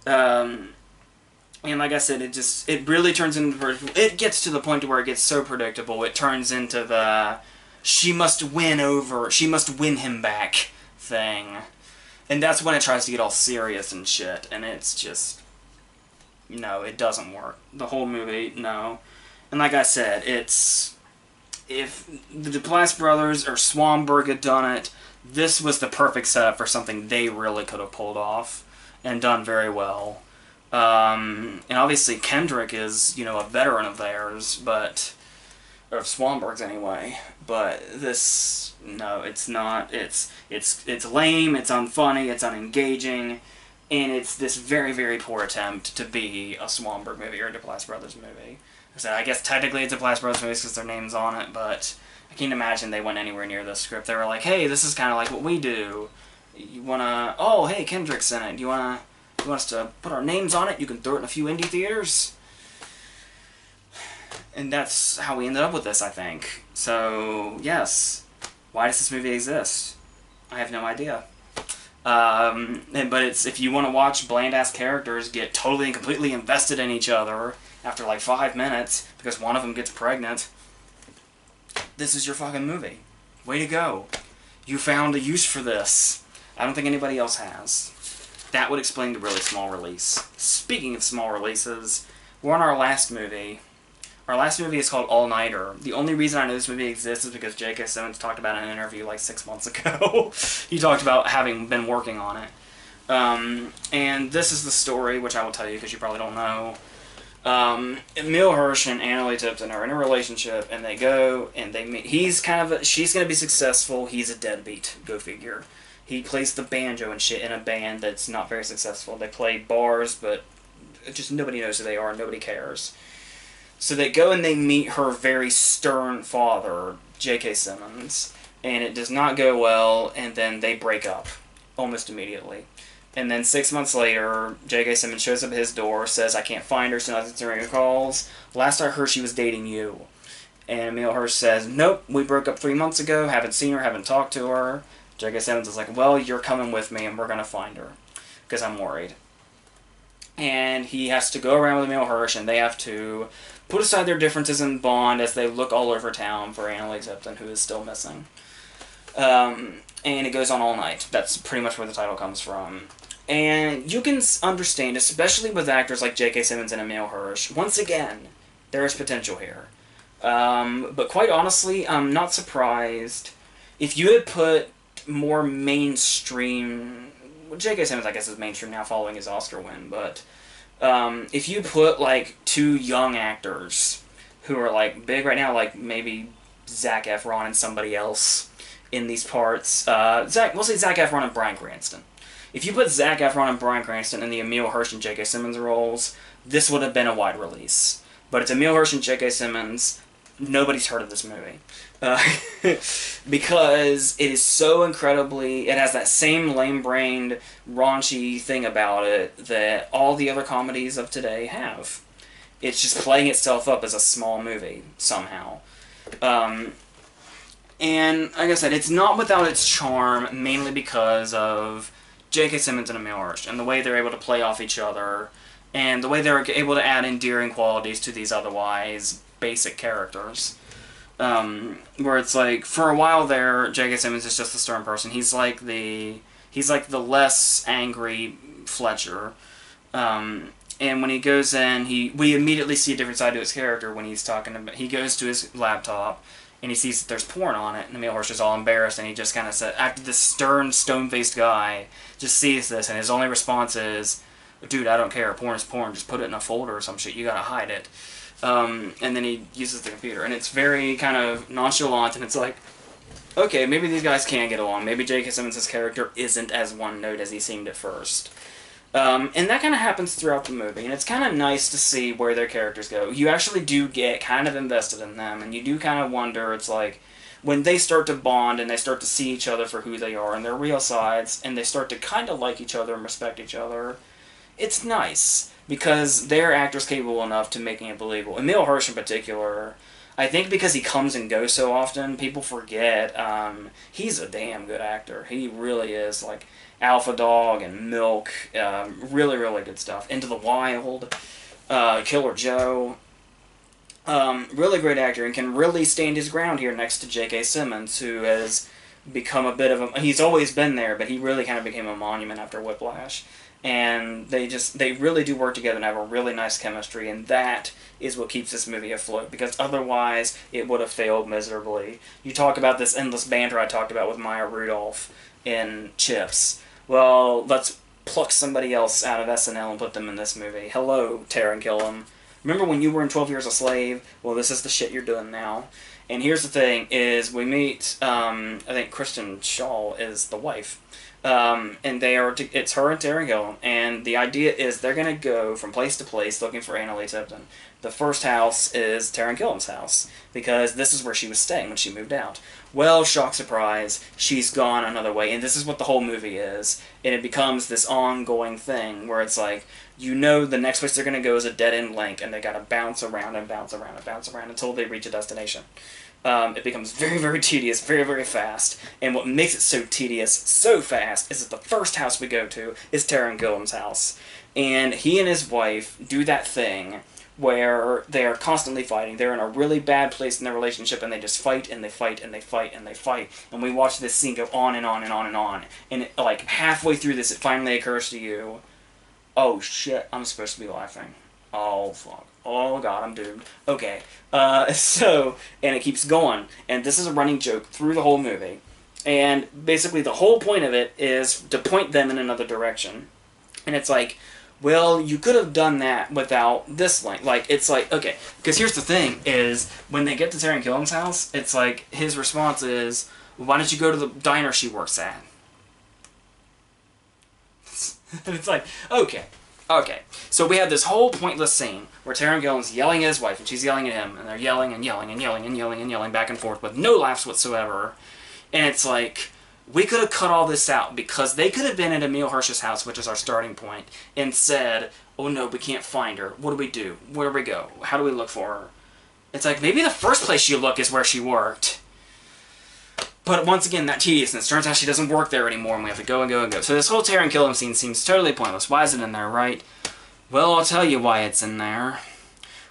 And like I said, it really turns into... it gets to the point where it gets so predictable, it turns into the... she must win him back thing. And that's when it tries to get all serious and shit, and it's just... no, it doesn't work. The whole movie, no. And like I said, if the Duplass brothers or Swanberg had done it, this was the perfect setup for something they really could have pulled off and done very well. And obviously Kendrick is, a veteran of theirs, but or of Swanberg's anyway. But this, no, it's not. It's lame. It's unfunny. It's unengaging, and it's this very, very poor attempt to be a Swanberg movie or a Duplass Brothers movie. So I guess technically it's a Duplass Brothers movie because their name's on it, but I can't imagine they went anywhere near this script. They were like, hey, this is kind of like what we do. You wanna? Oh, hey, Kendrick's in it. You want us to put our names on it? You can throw it in a few indie theaters. And that's how we ended up with this, I think. So, yes. Why does this movie exist? I have no idea. But it's, if you want to watch bland-ass characters get totally and completely invested in each other after like 5 minutes because one of them gets pregnant, this is your fucking movie. Way to go. You found a use for this. I don't think anybody else has. That would explain the really small release. Speaking of small releases, we're on our last movie. Our last movie is called All Nighter. The only reason I know this movie exists is because J.K. Simmons talked about it in an interview like 6 months ago. He talked about having been working on it. And this is the story, which I will tell you because you probably don't know. Emile Hirsch and Annalee Tipton are in a relationship, and they go, and they meet. He's kind of she's going to be successful. He's a deadbeat. Go figure. He plays the banjo and shit in a band that's not very successful. They play bars, but just nobody knows who they are. Nobody cares. So they go and they meet her very stern father, J.K. Simmons, and it does not go well, and then they break up almost immediately. And then 6 months later, J.K. Simmons shows up at his door, says, I can't find her, so not answering her calls. Last I heard, she was dating you. And Emile Hirsch says, nope, we broke up 3 months ago, haven't seen her, haven't talked to her. J.K. Simmons is like, well, you're coming with me, and we're going to find her, because I'm worried. And he has to go around with Emile Hirsch, and they have to put aside their differences and bond as they look all over town for Annalee Tipton, who is still missing. And it goes on all night. That's pretty much where the title comes from. And you can understand, especially with actors like J.K. Simmons and Emile Hirsch, once again, there is potential here. But quite honestly, I'm not surprised. If you had put more mainstream... Well, J.K. Simmons, I guess, is mainstream now following his Oscar win, but... if you put, like, 2 young actors who are, like, big right now, like, maybe Zac Efron and somebody else in these parts, we'll say Zac Efron and Bryan Cranston. If you put Zac Efron and Bryan Cranston in the Emile Hirsch and J.K. Simmons roles, this would have been a wide release. But it's Emile Hirsch and J.K. Simmons. Nobody's heard of this movie. Because it is so incredibly... It has that same lame-brained, raunchy thing about it that all the other comedies of today have. It's just playing itself up as a small movie, somehow. And, like I said, it's not without its charm, mainly because of J.K. Simmons and Emile Hirsch, and the way they're able to play off each other, and the way they're able to add endearing qualities to these otherwise basic characters. Where it's like, for a while there, J.K. Simmons is just the stern person. He's like the less angry Fletcher. And when he goes in, we immediately see a different side to his character when he's talking about... He goes to his laptop, and he sees that there's porn on it, and Emile Hirsch is all embarrassed, and he just kind of said, after this stern, stone-faced guy just sees this, and his only response is, dude, I don't care, porn is porn, just put it in a folder or some shit, you gotta hide it. And then he uses the computer, and it's very kind of nonchalant, and it's like, okay, maybe these guys can get along, maybe J.K. Simmons' character isn't as one-note as he seemed at first. And that kind of happens throughout the movie, and it's kind of nice to see where their characters go. You actually do get kind of invested in them, and you do kind of wonder, it's like, when they start to bond and they start to see each other for who they are and their real sides, and they start to kind of like each other and respect each other, it's nice, because they're actors capable enough to making it believable. Emile Hirsch in particular, I think because he comes and goes so often, people forget, he's a damn good actor. He really is, like... Alpha Dog and Milk, really, really good stuff. Into the Wild, Killer Joe. Really great actor and can really stand his ground here next to J.K. Simmons, who has become a bit of a... He's always been there, but he really kind of became a monument after Whiplash. And they really do work together and have a really nice chemistry, and that is what keeps this movie afloat, because otherwise it would have failed miserably. You talk about this endless banter I talked about with Maya Rudolph in Chips. Well, let's pluck somebody else out of SNL and put them in this movie. Hello, Taron Killam. Remember when you were in 12 Years a Slave? Well, this is the shit you're doing now. And here's the thing, is we meet, I think Kristen Shaw is the wife. And it's her and Terry Gilliam, and the idea is they're going to go from place to place looking for Anna Lee Tipton. The first house is Terry Gilliam's house, because this is where she was staying when she moved out. Well, shock surprise, she's gone another way, and this is what the whole movie is. And it becomes this ongoing thing where it's like, you know the next place they're going to go is a dead-end link, and they got to bounce around and bounce around and bounce around until they reach a destination. It becomes very, very tedious, very, very fast, and what makes it so tedious, so fast, is that the first house we go to is Taron Gilliam's house. And he and his wife do that thing where they are constantly fighting. They're in a really bad place in their relationship, and they just fight, and they fight, and they fight, and they fight. And we watch this scene go on and on and on and on. And like, halfway through this, it finally occurs to you, oh shit, I'm supposed to be laughing. Oh, fuck. Oh, God, I'm doomed. Okay. And it keeps going. And this is a running joke through the whole movie. And basically the whole point of it is to point them in another direction. And it's like, well, you could have done that without this link. Like, it's like, okay. Because here's the thing, is when they get to Taron Gilliam's house, it's like, his response is, why don't you go to the diner she works at? And it's like, okay. Okay, so we have this whole pointless scene where Taron Gilliam's yelling at his wife, and she's yelling at him, and they're yelling and yelling and yelling and yelling and yelling back and forth with no laughs whatsoever. And it's like, we could have cut all this out, because they could have been at Emile Hirsch's house, which is our starting point, and said, oh no, we can't find her. What do we do? Where do we go? How do we look for her? It's like, maybe the first place you look is where she worked. But once again, that tediousness. Turns out she doesn't work there anymore, and we have to go and go and go. So this whole Taron Gilliam scene seems totally pointless. Why is it in there, right? Well, I'll tell you why it's in there.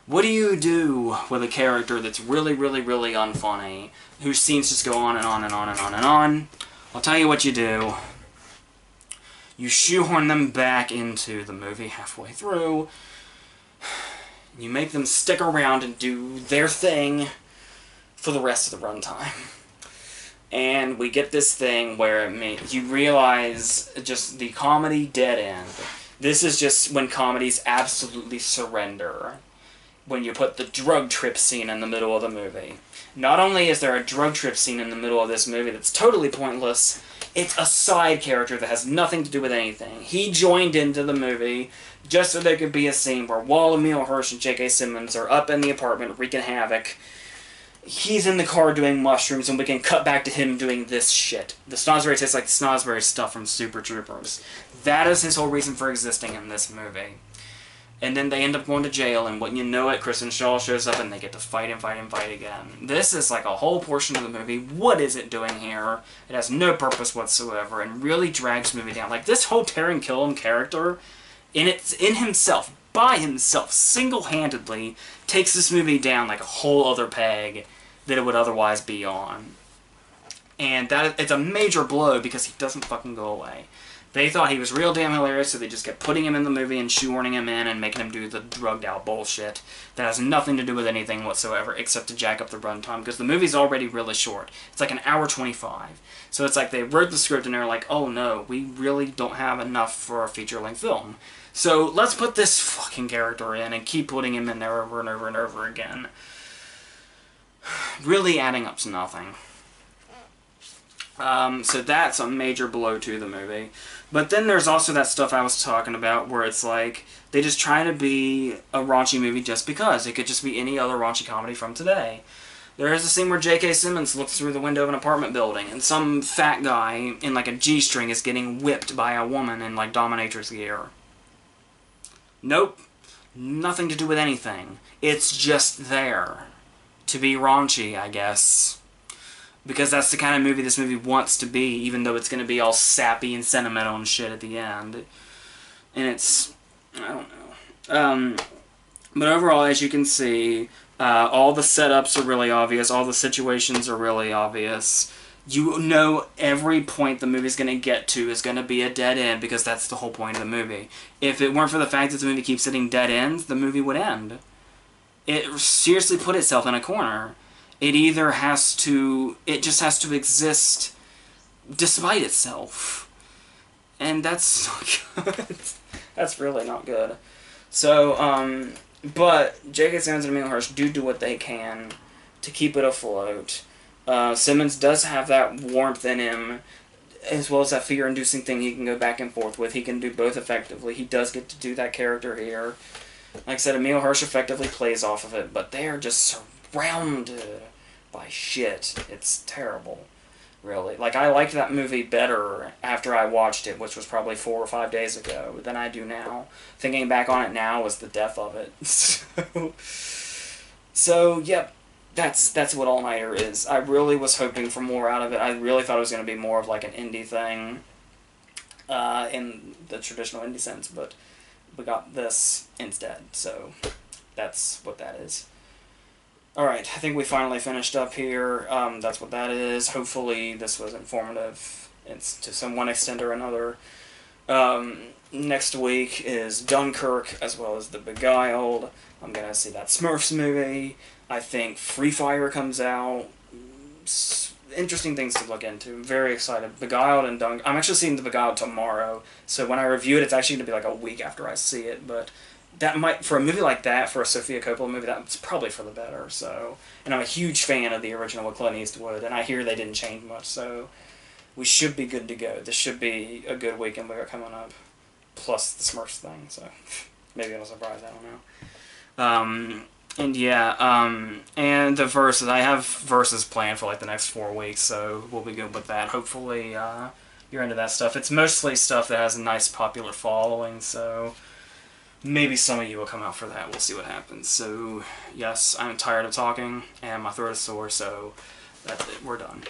What do you do with a character that's really, really, really unfunny, whose scenes just go on and on and on and on and on? I'll tell you what you do. You shoehorn them back into the movie halfway through. You make them stick around and do their thing for the rest of the runtime. And we get this thing where you realize just the comedy dead end. This is just when comedies absolutely surrender. When you put the drug trip scene in the middle of the movie. Not only is there a drug trip scene in the middle of this movie that's totally pointless, it's a side character that has nothing to do with anything. He joined into the movie just so there could be a scene where while Emile Hirsch and J.K. Simmons are up in the apartment wreaking havoc, he's in the car doing mushrooms, and we can cut back to him doing this shit. The Snosberry tastes like the Snosberry stuff from Super Troopers. That is his whole reason for existing in this movie. And then they end up going to jail, and when you know it, Kristen Shaw shows up, and they get to fight and fight and fight again. This is like a whole portion of the movie. What is it doing here? It has no purpose whatsoever, and really drags the movie down. Like, this whole Taron Gilliam character, in himself, by himself, single-handedly, takes this movie down like a whole other peg that it would otherwise be on. And it's a major blow because he doesn't fucking go away. They thought he was real damn hilarious, so they just kept putting him in the movie and shoehorning him in and making him do the drugged out bullshit that has nothing to do with anything whatsoever except to jack up the runtime, because the movie's already really short. It's like an hour 25. So it's like they wrote the script and they're like, oh no, we really don't have enough for a feature-length film. So let's put this fucking character in and keep putting him in there over and over and over again. Really adding up to nothing. So that's a major blow to the movie. But then there's also that stuff I was talking about where it's like, they just try to be a raunchy movie just because. It could just be any other raunchy comedy from today. There is a scene where J.K. Simmons looks through the window of an apartment building, and some fat guy in like a G-string is getting whipped by a woman in like dominatrix gear. Nope. Nothing to do with anything. It's just there. To be raunchy, I guess. Because that's the kind of movie this movie wants to be, even though it's going to be all sappy and sentimental and shit at the end. And it's... I don't know. But overall, as you can see, all the setups are really obvious, all the situations are really obvious. You know every point the movie's going to get to is going to be a dead end, because that's the whole point of the movie. If it weren't for the fact that the movie keeps hitting dead ends, the movie would end. It seriously put itself in a corner. It either has to... It just has to exist despite itself. And that's not good. That's really not good. So, But J.K. Simmons and Emile Hirsch do what they can to keep it afloat. Simmons does have that warmth in him, as well as that fear-inducing thing he can go back and forth with. He can do both effectively. He does get to do that character here. Like I said, Emile Hirsch effectively plays off of it, but they are just surrounded by shit. It's terrible, really. Like, I liked that movie better after I watched it, which was probably 4 or 5 days ago, than I do now. Thinking back on it now was the death of it. So yep, that's what All Nighter is. I really was hoping for more out of it. I really thought it was going to be more of like an indie thing, in the traditional indie sense, but we got this instead. So that's what that is. Alright, I think we finally finished up here. That's what that is. Hopefully this was informative. It's to some one extent or another. Next week is Dunkirk, as well as The Beguiled. I'm going to see that Smurfs movie. I think Free Fire comes out. Interesting things to look into. I'm very excited. Beguiled and Dunkirk. I'm actually seeing The Beguiled tomorrow, so when I review it, it's actually going to be like a week after I see it, but that might, for a movie like that, for a Sofia Coppola movie, that's probably for the better. So, and I'm a huge fan of the original with Clint Eastwood, and I hear they didn't change much, so we should be good to go. This should be a good weekend we got coming up, plus the Smurfs thing, so maybe it'll surprise, I don't know. And yeah, and the verses, I have verses planned for like the next 4 weeks, so we'll be good with that. Hopefully, you're into that stuff. It's mostly stuff that has a nice popular following, so maybe some of you will come out for that. We'll see what happens. So, yes, I'm tired of talking, and my throat is sore, so that's it. We're done.